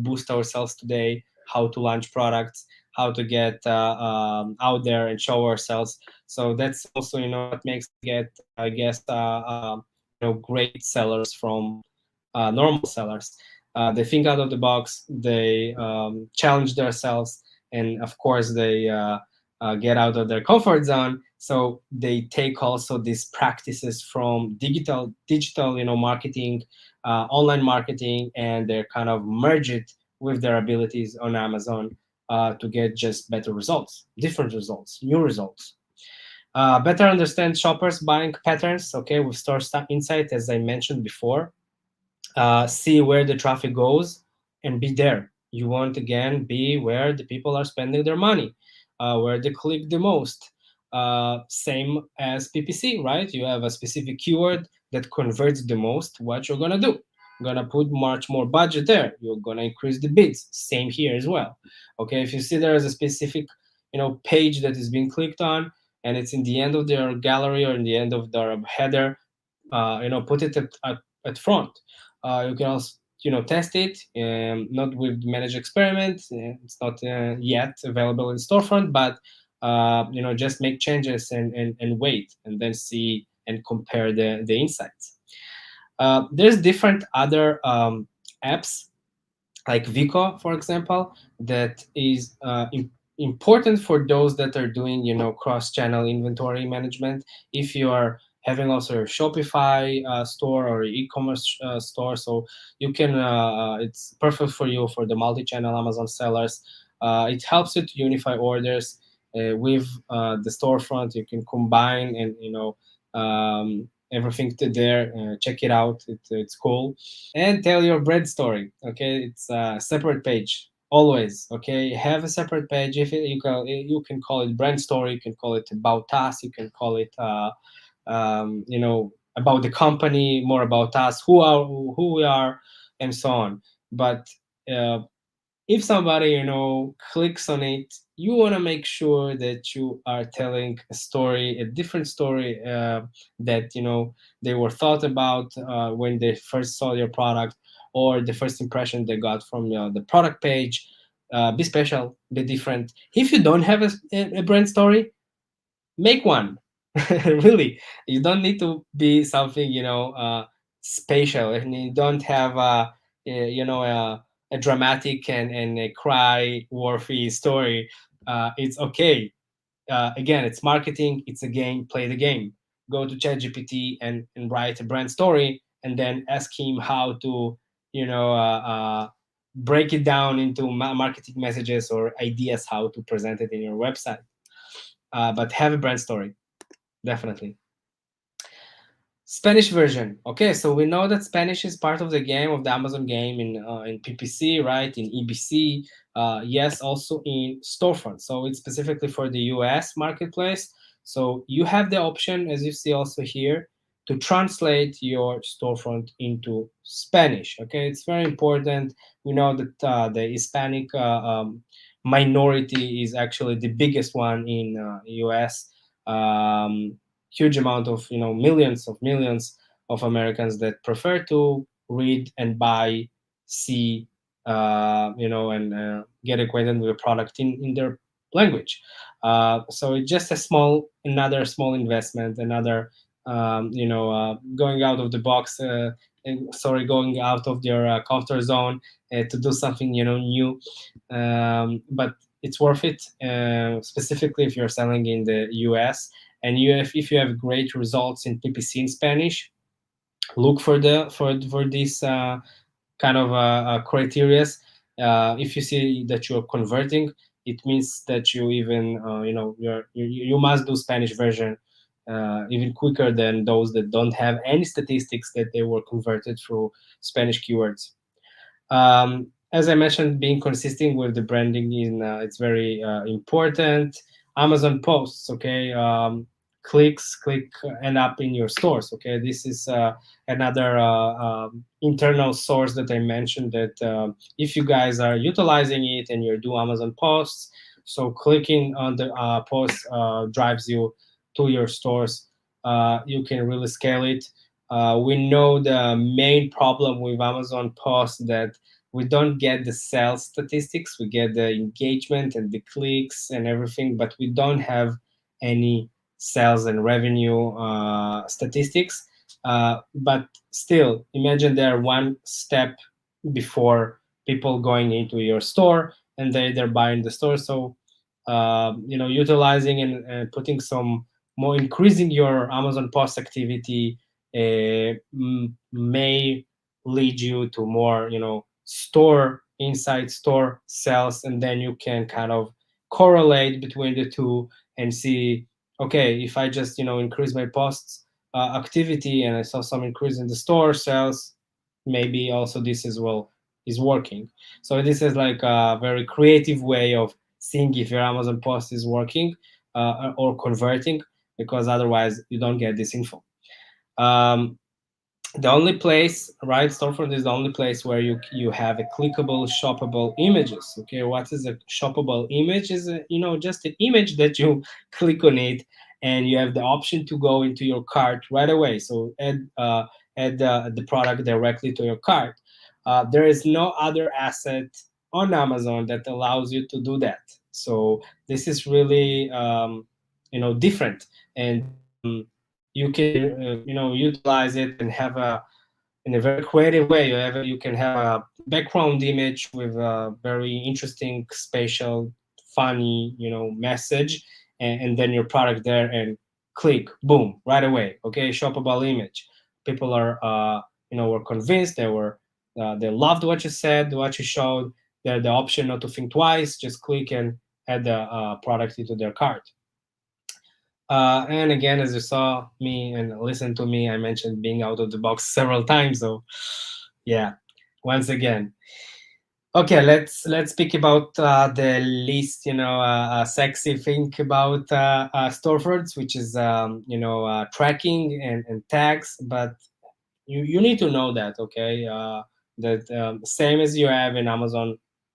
boost ourselves today, how to launch products, how to get out there and show ourselves. So that's also, what makes us get, I guess, great sellers from normal sellers. They think out of the box, they challenge themselves, and of course they get out of their comfort zone. So they take also these practices from digital, marketing, online marketing, and they kind of merge it with their abilities on Amazon to get just better results, different results, new results. Better understand shoppers' buying patterns. Okay, with Store Insight, as I mentioned before, see where the traffic goes and be there. You want, again, be where the people are spending their money, where they click the most. Same as PPC, right? You have a specific keyword that converts the most. What you're gonna do? You're gonna put much more budget there. You're gonna increase the bids. Same here as well. Okay, if you see there is a specific, page that is being clicked on, and it's in the end of their gallery or in the end of their header, put it at front. You can also, test it, not with managed experiment. It's not yet available in storefront, but just make changes and wait, and then see and compare the insights. There's different other apps like Vico, for example, that is important for those that are doing, cross-channel inventory management. If you are having also a Shopify store or e-commerce store, so you can, it's perfect for you for the multi-channel Amazon sellers. It helps you to unify orders with the storefront. You can combine and, everything to there. Check it out. It's cool. And tell your brand story. Okay, it's a separate page always. Okay, have a separate page. If you can call it brand story, you can call it about us, you can call it about the company, more about us, who we are, and so on. But uh, if somebody, clicks on it, you want to make sure that you are telling a story, a different story, that, they were thought about when they first saw your product, or the first impression they got from the product page. Be special, be different. If you don't have a brand story, make one. Really, you don't need to be something, spatial, and you don't have a dramatic and a cry worthy story. It's okay. Again, it's marketing, it's a game. Play the game. Go to ChatGPT and write a brand story, and then ask him how to, you know uh, uh, break it down into marketing messages or ideas how to present it in your website. But have a brand story, definitely. Spanish version. Okay, so we know that Spanish is part of the game, of the Amazon game, in PPC, right? In EBC, yes, also in storefront. So it's specifically for the US marketplace. So you have the option, as you see also here, to translate your storefront into Spanish. Okay, it's very important. We know that the Hispanic minority is actually the biggest one in US. Huge amount of, millions of Americans that prefer to read and buy, see, and get acquainted with a product in their language. So it's just another small investment, another going out of the box. Going out of your comfort zone to do something new, but it's worth it, specifically if you're selling in the US. And if you have great results in PPC in Spanish, look for these kind of criteria. If you see that you're converting, it means that you even you must do Spanish version even quicker than those that don't have any statistics that they were converted through Spanish keywords. As I mentioned, being consistent with the branding it's very important. Amazon posts, okay, click end up in your stores. Okay, this is another internal source that I mentioned, that if you guys are utilizing it and you do Amazon posts, so clicking on the post drives you to your stores. You can really scale it. We know the main problem with Amazon posts that we don't get the sales statistics. We get the engagement and the clicks and everything, but we don't have any sales and revenue statistics. But still, imagine they're one step before people going into your store, and they're buying the store. So utilizing and putting some more, increasing your Amazon post activity may lead you to more store inside store sales, and then you can kind of correlate between the two and see, okay, if I just increase my posts activity and I saw some increase in the store sales, maybe also this as well is working. So this is like a very creative way of seeing if your Amazon post is working or converting, because otherwise you don't get this info. um, the only place, right, storefront is the only place where you have a clickable shoppable images. Okay, what is a shoppable image? Is just an image that you click on it and you have the option to go into your cart right away, so add the product directly to your cart. There is no other asset on Amazon that allows you to do that. So this is really different. And you can utilize it and have a in a very creative way. You can have a background image with a very interesting, spatial, funny message, and then your product there, and click, boom, right away. Okay, shoppable image. People are were convinced. They loved what you said, what you showed. They had the option not to think twice, just click and add the product into their cart. And again, as you saw me and listened to me, I mentioned being out of the box several times. So, yeah, once again. Okay, let's speak about the least sexy thing about storefronts, which is tracking and tags. But you need to know that, okay, that same as you have in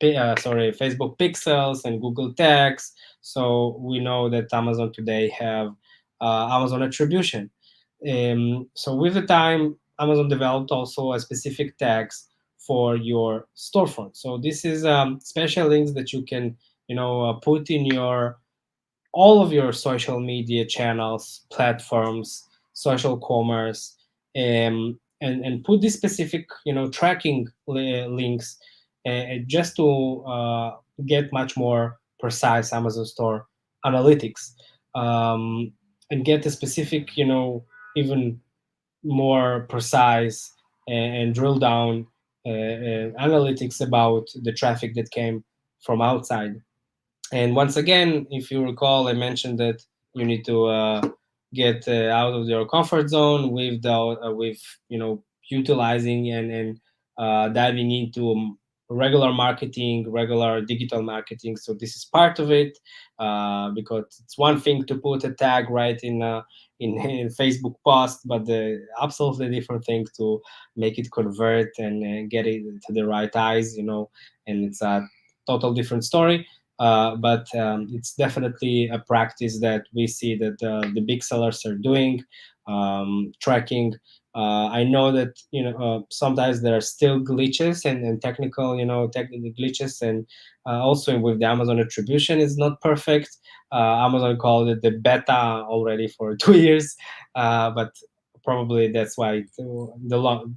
Facebook pixels and Google tags. So we know that Amazon today have Amazon attribution. So with the time, Amazon developed also a specific tags for your storefront. So this is special links that you can put in your all of your social media channels, platforms, social commerce, and put these specific tracking links just to get much more precise Amazon store analytics, and get a specific even more precise and drill down analytics about the traffic that came from outside. And once again, if you recall, I mentioned that you need to get out of your comfort zone with utilizing and diving into regular marketing, regular digital marketing. So this is part of it, because it's one thing to put a tag right in Facebook post, but the absolutely different thing to make it convert and get it to the right eyes, and it's a total different story. But it's definitely a practice that we see that the big sellers are doing, tracking. I know that sometimes there are still glitches and technical technical glitches, and also with the Amazon attribution is not perfect. Amazon called it the beta already for 2 years, but probably that's why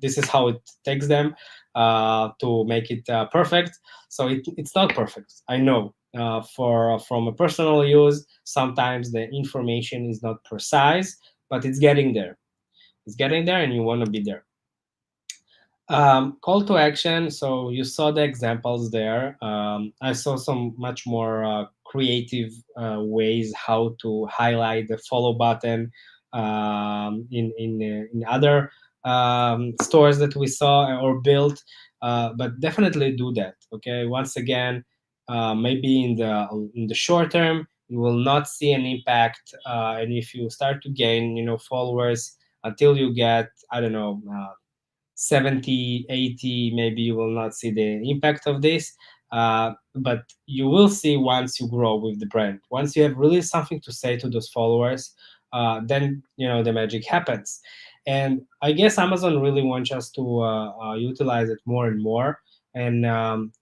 this is how it takes them to make it perfect. So it's not perfect, I know. For from a personal use, sometimes the information is not precise, but it's getting there. It's getting there, and you want to be there. Call to action. So you saw the examples there. I saw some much more creative ways how to highlight the follow button in other stores that we saw or built. But definitely do that. Okay. Once again, maybe in the short term, you will not see an impact, and if you start to gain followers until you get, I don't know, 70, 80, maybe you will not see the impact of this. But you will see once you grow with the brand. Once you have really something to say to those followers, then the magic happens. And I guess Amazon really wants us to utilize it more and more. And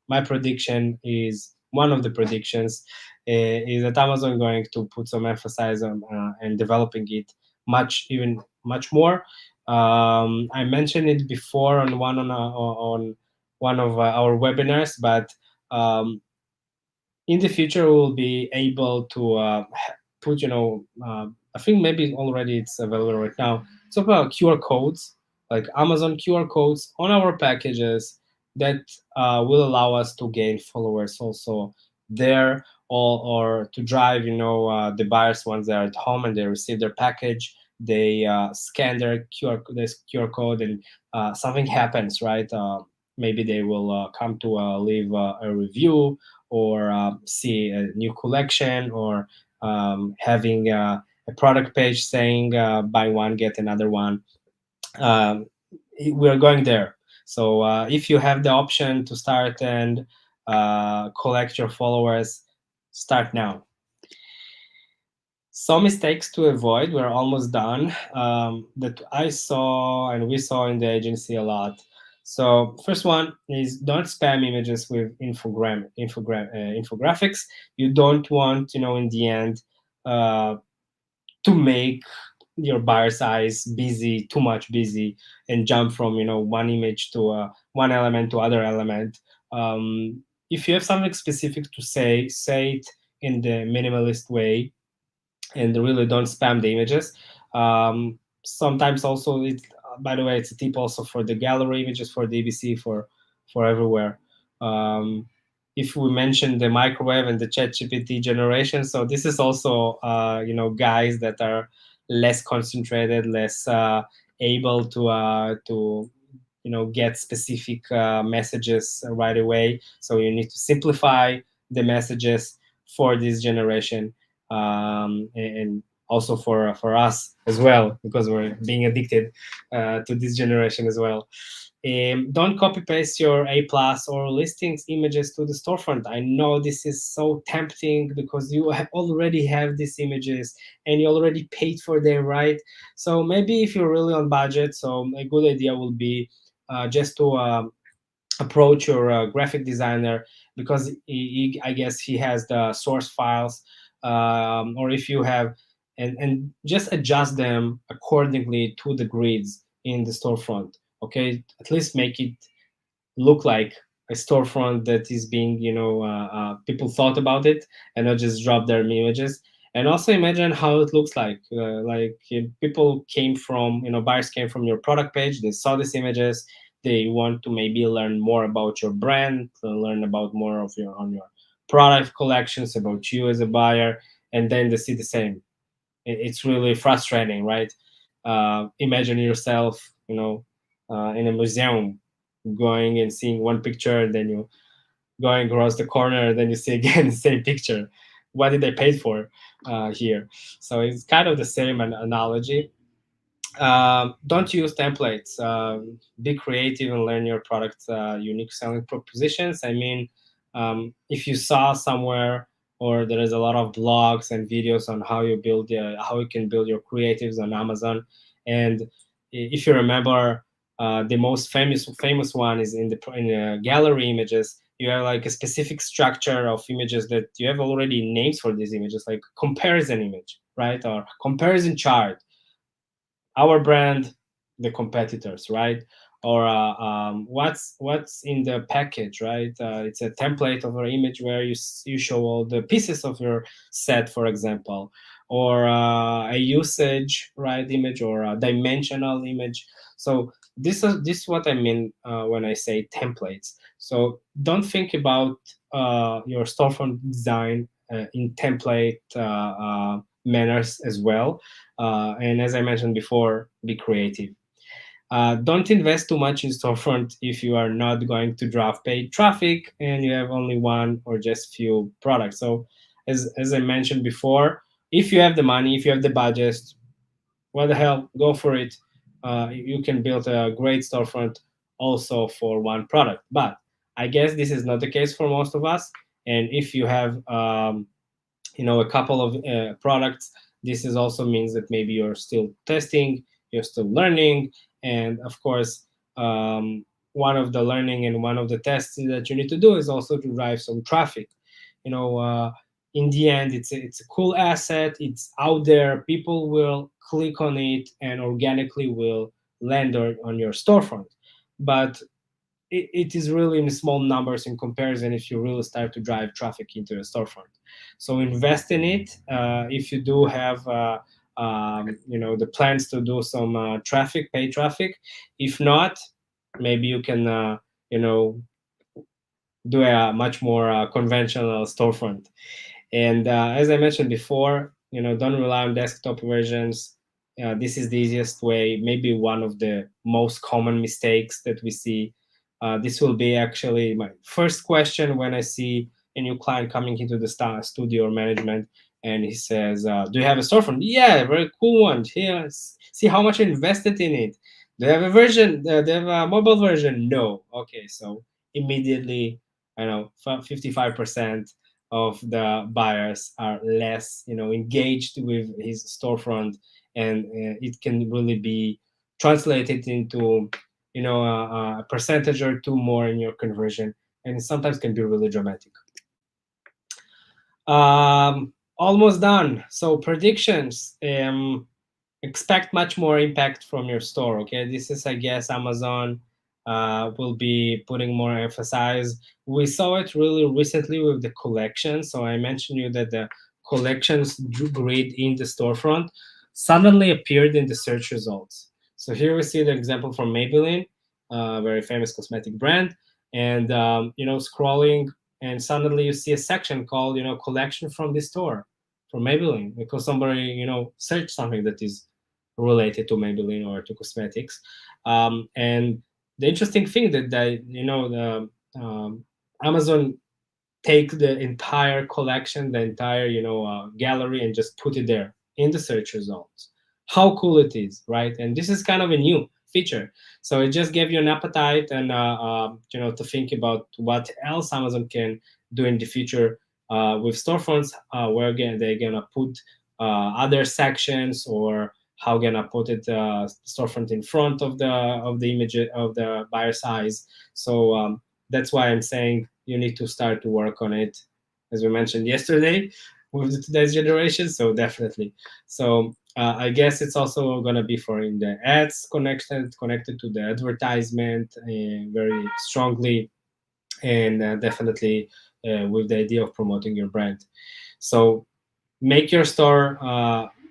my prediction is one of the predictions is that Amazon going to put some emphasis on and developing it even much more. I mentioned it before on one of our webinars, but in the future we will be able to put, I think maybe already it's available right now. It's about QR codes, like Amazon QR codes on our packages that will allow us to gain followers also there, or to drive, the buyers once they're at home and they receive their package, they scan this QR code, and something happens, right? Maybe they will come to leave a review, or see a new collection, or having a product page saying buy one get another one. um, we're going there. So if you have the option to start and collect your followers, start now. Some mistakes to avoid, we're almost done, that I saw and we saw in the agency a lot. So first one is, don't spam images with infographics. You don't want, in the end, uh, to make your buyer's eyes busy, too much busy, and jump from one image to one element to other element. If you have something specific to say it in the minimalist way, and really don't spam the images. Sometimes also, by the way, it's a tip also for the gallery images, for DBC, for everywhere. If we mention the microwave and the ChatGPT generation, so this is also guys that are less concentrated, less able to get specific messages right away. So you need to simplify the messages for this generation, and also for us as well, because we're being addicted to this generation as well. Don't copy paste your A plus or listings images to the storefront. I know this is so tempting because you already have these images and you already paid for them, right? So maybe if you're really on budget, so a good idea will be just to approach your graphic designer, because I guess he has the source files, or if you have, and just adjust them accordingly to the grids in the storefront. Okay, at least make it look like a storefront that is being, people thought about it and not just drop their images. And also imagine how it looks like if people came from, buyers came from your product page, they saw these images, they want to maybe learn more about your brand, to learn about more of your product collections, about you as a buyer, and then they see the same. It's really frustrating, right? Imagine yourself, in a museum, going and seeing one picture, and then you going across the corner, then you see again the same picture. What did they pay for here? So it's kind of the same analogy. Don't use templates. Be creative and learn your product's unique selling propositions. I mean, if you saw somewhere, or there is a lot of blogs and videos on how you can build your creatives on Amazon, and if you remember, the most famous one is in the gallery images. You have like a specific structure of images that you have already names for these images, like comparison image, right, or comparison chart, our brand, the competitors, right? Or what's in the package, right? It's a template of an image where you show all the pieces of your set, for example, or a usage, right, image, or a dimensional image. So this is what I mean when I say templates. So don't think about your storefront design in template manners as well. And as I mentioned before, be creative. Don't invest too much in storefront if you are not going to drive paid traffic and you have only one or just few products. So as I mentioned before, if you have the money, if you have the budget, what the hell, go for it. You can build a great storefront also for one product. But I guess this is not the case for most of us. And if you have a couple of products, this is also means that maybe you're still testing, you're still learning, and of course, one of the learning and one of the tests that you need to do is also to drive some traffic. you know uh, in the end, it's a cool asset, it's out there, people will click on it and organically will land on your storefront. But it is really in small numbers in comparison if you really start to drive traffic into a storefront. So invest in it if you do have the plans to do some traffic, pay traffic. If not, maybe you can you know do a much more conventional storefront. And as I mentioned before, don't rely on desktop versions. This is the easiest way, maybe one of the most common mistakes that we see. This will be actually my first question when I see a new client coming into the studio or management, and he says, "Do you have a storefront?" "Yeah, very cool one. Here, see how much I invested in it." "Do you have a version? Do you have a mobile version?" "No." "Okay." So immediately, I know 55% of the buyers are less engaged with his storefront, and it can really be translated into a percentage or two more in your conversion, and it sometimes can be really dramatic. Almost done. So predictions. Expect much more impact from your store. Okay, this is, I guess, Amazon will be putting more emphasis. We saw it really recently with the collection. So I mentioned you that the collections grid in the storefront suddenly appeared in the search results. So here we see the example from Maybelline, a very famous cosmetic brand, and scrolling, and suddenly you see a section called collection from this store, from Maybelline, because somebody searched something that is related to Maybelline or to cosmetics. And the interesting thing that the Amazon take the entire collection, the entire gallery, and just put it there in the search results. How cool it is, right? And this is kind of a new feature. So it just gave you an appetite and to think about what else Amazon can do in the future with storefronts, where again they're gonna put other sections, or how gonna put it storefront in front of the image of the buyer's eyes. So that's why I'm saying you need to start to work on it, as we mentioned yesterday, with today's generation. So definitely. So I guess it's also gonna be for in the ads connected to the advertisement very strongly, and definitely with the idea of promoting your brand. So make your store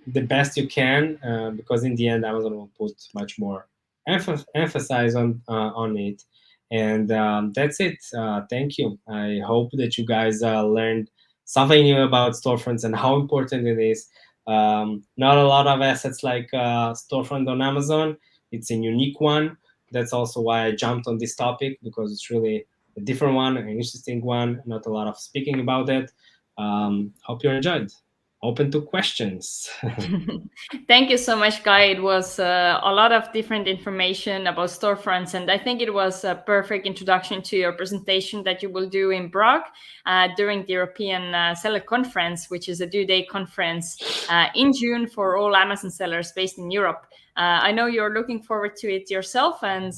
the best you can, because in the end Amazon will put much more emphasize on it. And that's it. Thank you. I hope that you guys learned something new about storefronts and how important it is. Not a lot of assets like storefront on Amazon. It's a unique one. That's also why I jumped on this topic, because it's really a different one, an interesting one. Not a lot of speaking about it. Hope you enjoyed. Open to questions. Thank you so much, Guy. It was a lot of different information about storefronts, and I think it was a perfect introduction to your presentation that you will do in Prague during the European Seller Conference, which is a two-day conference in June for all Amazon sellers based in Europe. I know you're looking forward to it yourself, and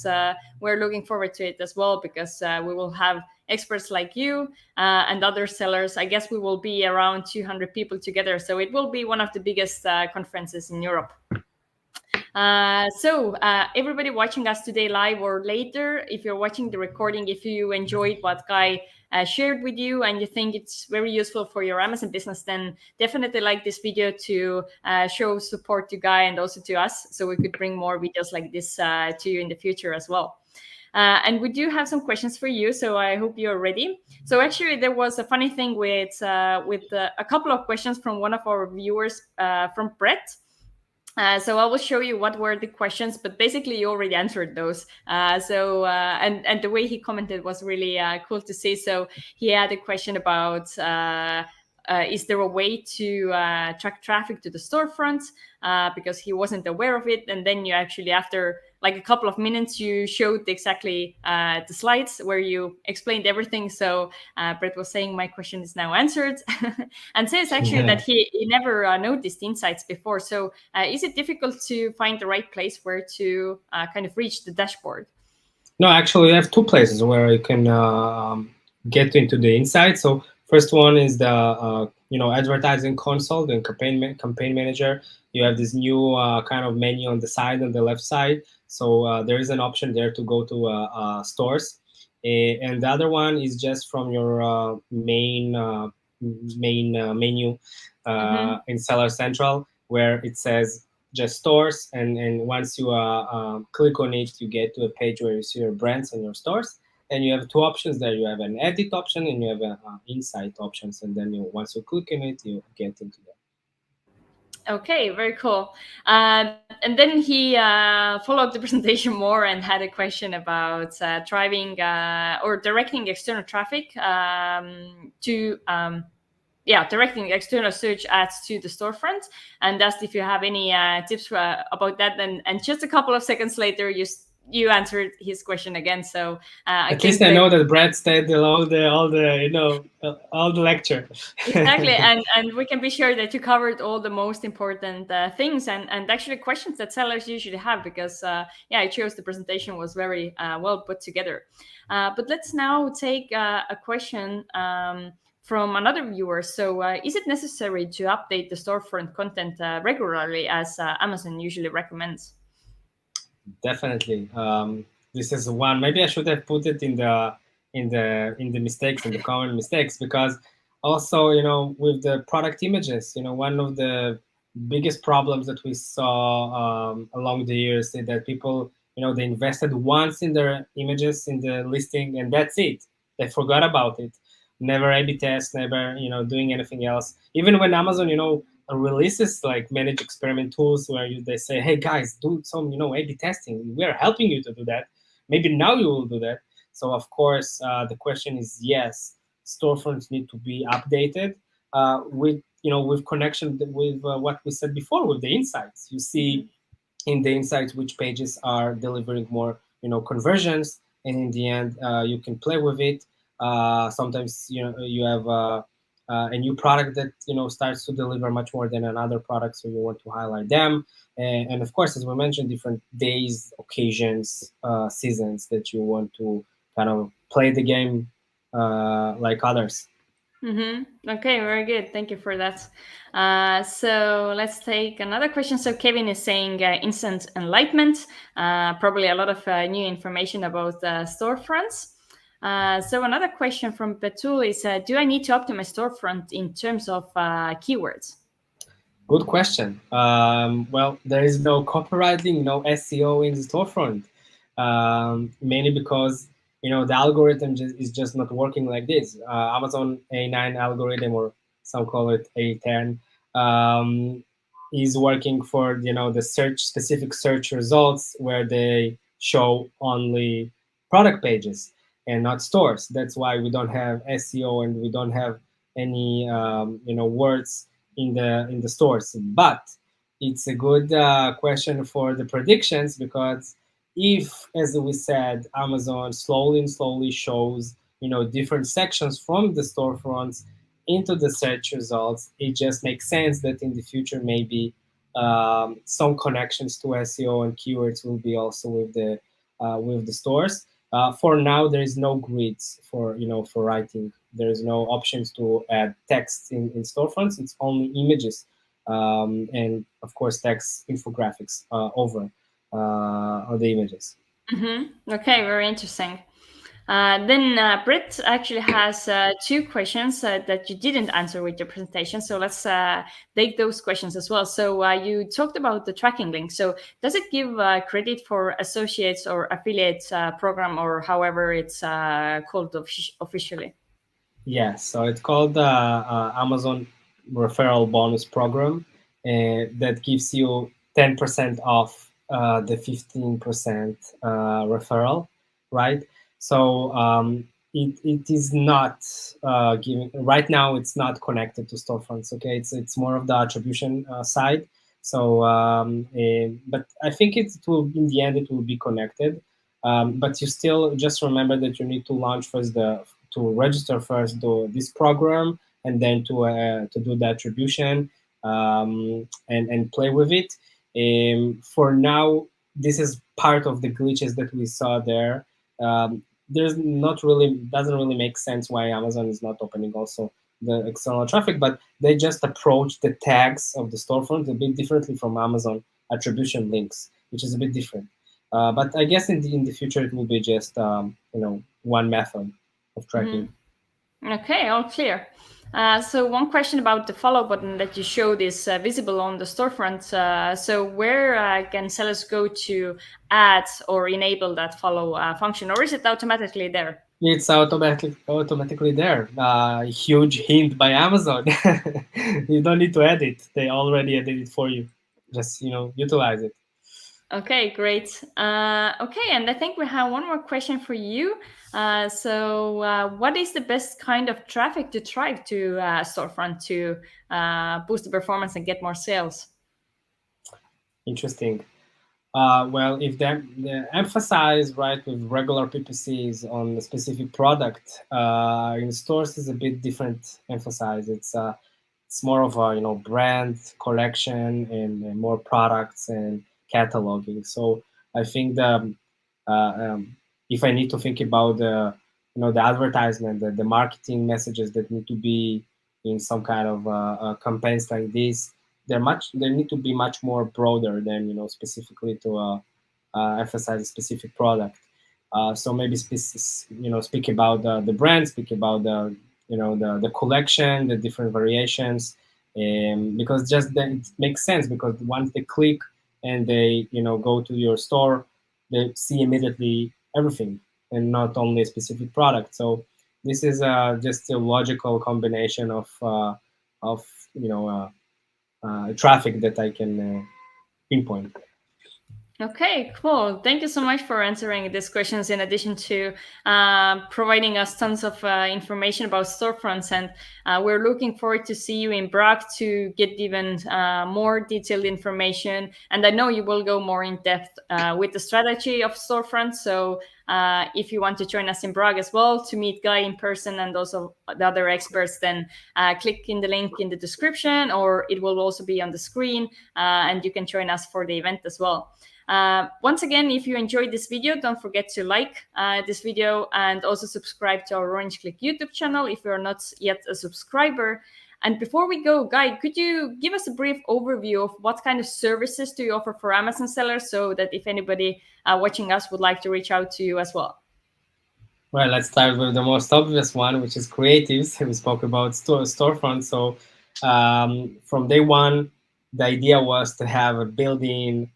we're looking forward to it as well, because we will have experts like you and other sellers. I guess we will be around 200 people together. So it will be one of the biggest conferences in Europe. Everybody watching us today live or later, if you're watching the recording, if you enjoyed what Guy shared with you and you think it's very useful for your Amazon business, then definitely like this video to show support to Guy and also to us, so we could bring more videos like this to you in the future as well. And we do have some questions for you, so I hope you're ready. So actually, there was a funny thing with a couple of questions from one of our viewers, from Brett. So I will show you what were the questions, but basically you already answered those. And the way he commented was really cool to see. So he had a question about is there a way to track traffic to the storefront, because he wasn't aware of it. And then you actually, after like a couple of minutes, you showed exactly the slides where you explained everything. So Brett was saying my question is now answered, and says actually that he never noticed insights before. So is it difficult to find the right place where to kind of reach the dashboard? No, actually, we have two places where you can get into the insights. So first one is the advertising console, the campaign manager. You have this new kind of menu on the side, on the left side. So there is an option there to go to stores, and the other one is just from your main menu in Seller Central, where it says just stores, and once you click on it, you get to a page where you see your brands and your stores, and you have two options there. You have an edit option and you have an insight options, and then once you click on it, you get into that. Okay, very cool. And then he followed the presentation more and had a question about driving or directing external traffic directing external search ads to the storefront, and asked if you have any tips about that. And just a couple of seconds later, you answered his question again. So at least I know that Brad stayed all the lecture. Exactly, and we can be sure that you covered all the most important things and actually questions that sellers usually have, because it shows the presentation was very well put together. But let's now take a question from another viewer. So is it necessary to update the storefront content regularly, as Amazon usually recommends? Definitely. This is one. Maybe I should have put it in the mistakes, in the common mistakes, because also, with the product images, one of the biggest problems that we saw along the years is that people, they invested once in their images in the listing, and that's it. They forgot about it. Never A/B test, never, doing anything else. Even when Amazon, releases like managed experiment tools where they say, hey guys, do some A/B testing. We are helping you to do that. Maybe now you will do that. So of course the question is, yes, storefronts need to be updated with connection with what we said before, with the insights. You see in the insights which pages are delivering more conversions, and in the end you can play with it. Sometimes you have a new product that starts to deliver much more than another product, so you want to highlight them. And of course, as we mentioned, different days, occasions, seasons that you want to kind of play the game like others. Okay, very good. Thank you for that. So let's take another question. So Kevin is saying instant enlightenment, probably a lot of new information about storefronts. So another question from Betul is, do I need to optimize storefront in terms of keywords? Good question. Well, there is no copywriting, no SEO in the storefront, mainly because the algorithm is just not working like this. Amazon A9 algorithm, or some call it A10, um, is working for the specific search results where they show only product pages and not stores. That's why we don't have SEO and we don't have any words in the stores. But it's a good question for the predictions, because if, as we said, Amazon slowly and slowly shows different sections from the storefronts into the search results, it just makes sense that in the future maybe some connections to SEO and keywords will be also with the stores. For now, there is no grids for writing. There is no options to add text in storefronts. It's only images, and of course text infographics over on the images. Okay, very interesting. Then Britt actually has two questions that you didn't answer with your presentation. So let's take those questions as well. So you talked about the tracking link. So does it give credit for associates or affiliates program, or however it's called officially? Yes, so it's called the Amazon referral bonus program, that gives you 10% off the 15% referral, right? So it is not giving right now. It's not connected to storefronts. Okay, it's more of the attribution side. So, but I think it will, in the end, it will be connected. But you still just remember that you need to launch first to register first this program, and then to do the attribution, and play with it. For now, this is part of the glitches that we saw there. There's not really doesn't really make sense why Amazon is not opening also the external traffic, but they just approach the tags of the storefront a bit differently from Amazon attribution links, which is a bit different. But I guess in the future it will be just one method of tracking. Okay, all clear. So one question about the follow button that you showed is visible on the storefront. So where can sellers go to add or enable that follow function, or is it automatically there? It's automatically there. Huge hint by Amazon. You don't need to edit; they already edit it for you. Just utilize it. Okay, great. Okay, and I think we have one more question for you. What is the best kind of traffic to drive to storefront to boost the performance and get more sales? Interesting. Well, if they emphasize right with regular PPCs on a specific product, in stores is a bit different. Emphasize it's more of a brand collection, and more products and cataloging. So I think if I need to think about the advertisement, the marketing messages that need to be in some kind of campaigns like this, they need to be much more broader than specifically to emphasize a specific product. So maybe speak about the brand, speak about the collection, the different variations, because just then it makes sense, because once they click and they go to your store, they see immediately everything and not only a specific product. So this is just a logical combination of you know traffic that I can pinpoint. Okay, cool. Thank you so much for answering these questions, in addition to providing us tons of information about storefronts. And we're looking forward to see you in Prague to get even more detailed information. And I know you will go more in depth with the strategy of storefronts. So if you want to join us in Prague as well to meet Guy in person and also the other experts, then click in the link in the description, or it will also be on the screen, and you can join us for the event as well. Once again, if you enjoyed this video, don't forget to like this video and also subscribe to our Orange Click YouTube channel if you're not yet a subscriber. And before we go, Guy, could you give us a brief overview of what kind of services do you offer for Amazon sellers, so that if anybody watching us would like to reach out to you as well? Well, let's start with the most obvious one, which is creatives. We spoke about storefront. So from day one, the idea was to have a built-in,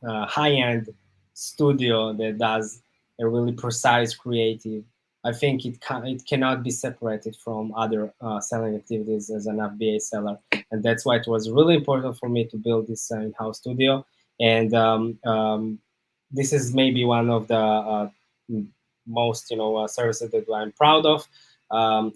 high-end studio that does a really precise creative. I think it cannot be separated from other selling activities as an FBA seller, and that's why it was really important for me to build this in-house studio. And this is maybe one of the most services that I'm proud of.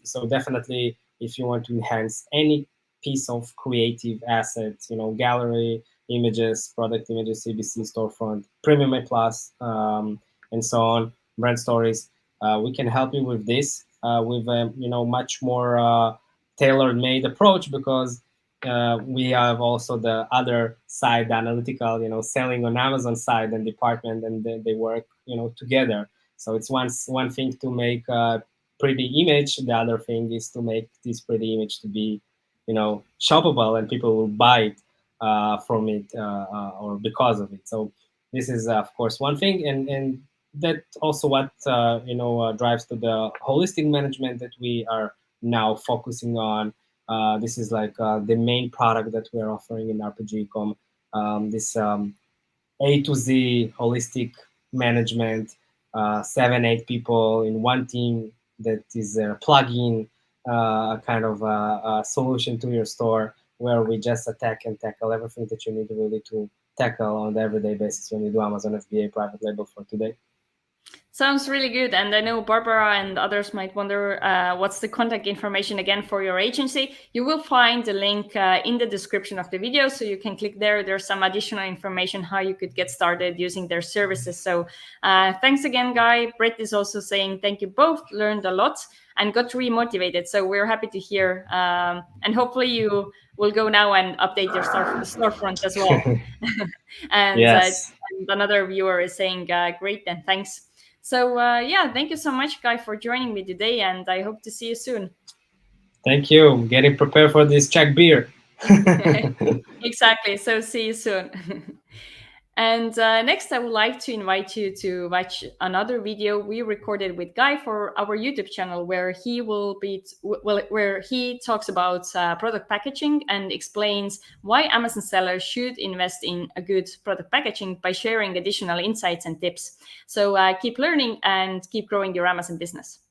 So definitely, if you want to enhance any piece of creative assets, gallery images, product images, CBC, storefront, Premium A Plus, and so on, brand stories, we can help you with this with a much more tailor-made approach, because we have also the other side, the analytical, selling on Amazon side and department, and they work, together. So it's one thing to make a pretty image. The other thing is to make this pretty image to be, shoppable, and people will buy it from it or because of it. So this is, of course, one thing, and that also what drives to the holistic management that we are now focusing on. This is like the main product that we are offering in RPG Ecom. This A to Z holistic management, 7, 8 people in one team that is a plug-in kind of a solution to your store, where we just attack and tackle everything that you need really to tackle on the everyday basis when you do Amazon FBA private label for today. Sounds really good. And I know Barbara and others might wonder what's the contact information again for your agency. You will find the link in the description of the video, so you can click there. There's some additional information how you could get started using their services. So thanks again, Guy. Brett is also saying thank you both. Learned a lot and got remotivated. So we're happy to hear. And hopefully you will go now and update your storefront as well. And, Yes. and another viewer is saying great, and thanks. So yeah, thank you so much, Guy, for joining me today, and I hope to see you soon. Thank you. Getting prepared for this Czech beer. Exactly. So see you soon. And next, I would like to invite you to watch another video we recorded with Guy for our YouTube channel, where he will be where he talks about product packaging and explains why Amazon sellers should invest in a good product packaging by sharing additional insights and tips. So keep learning and keep growing your Amazon business.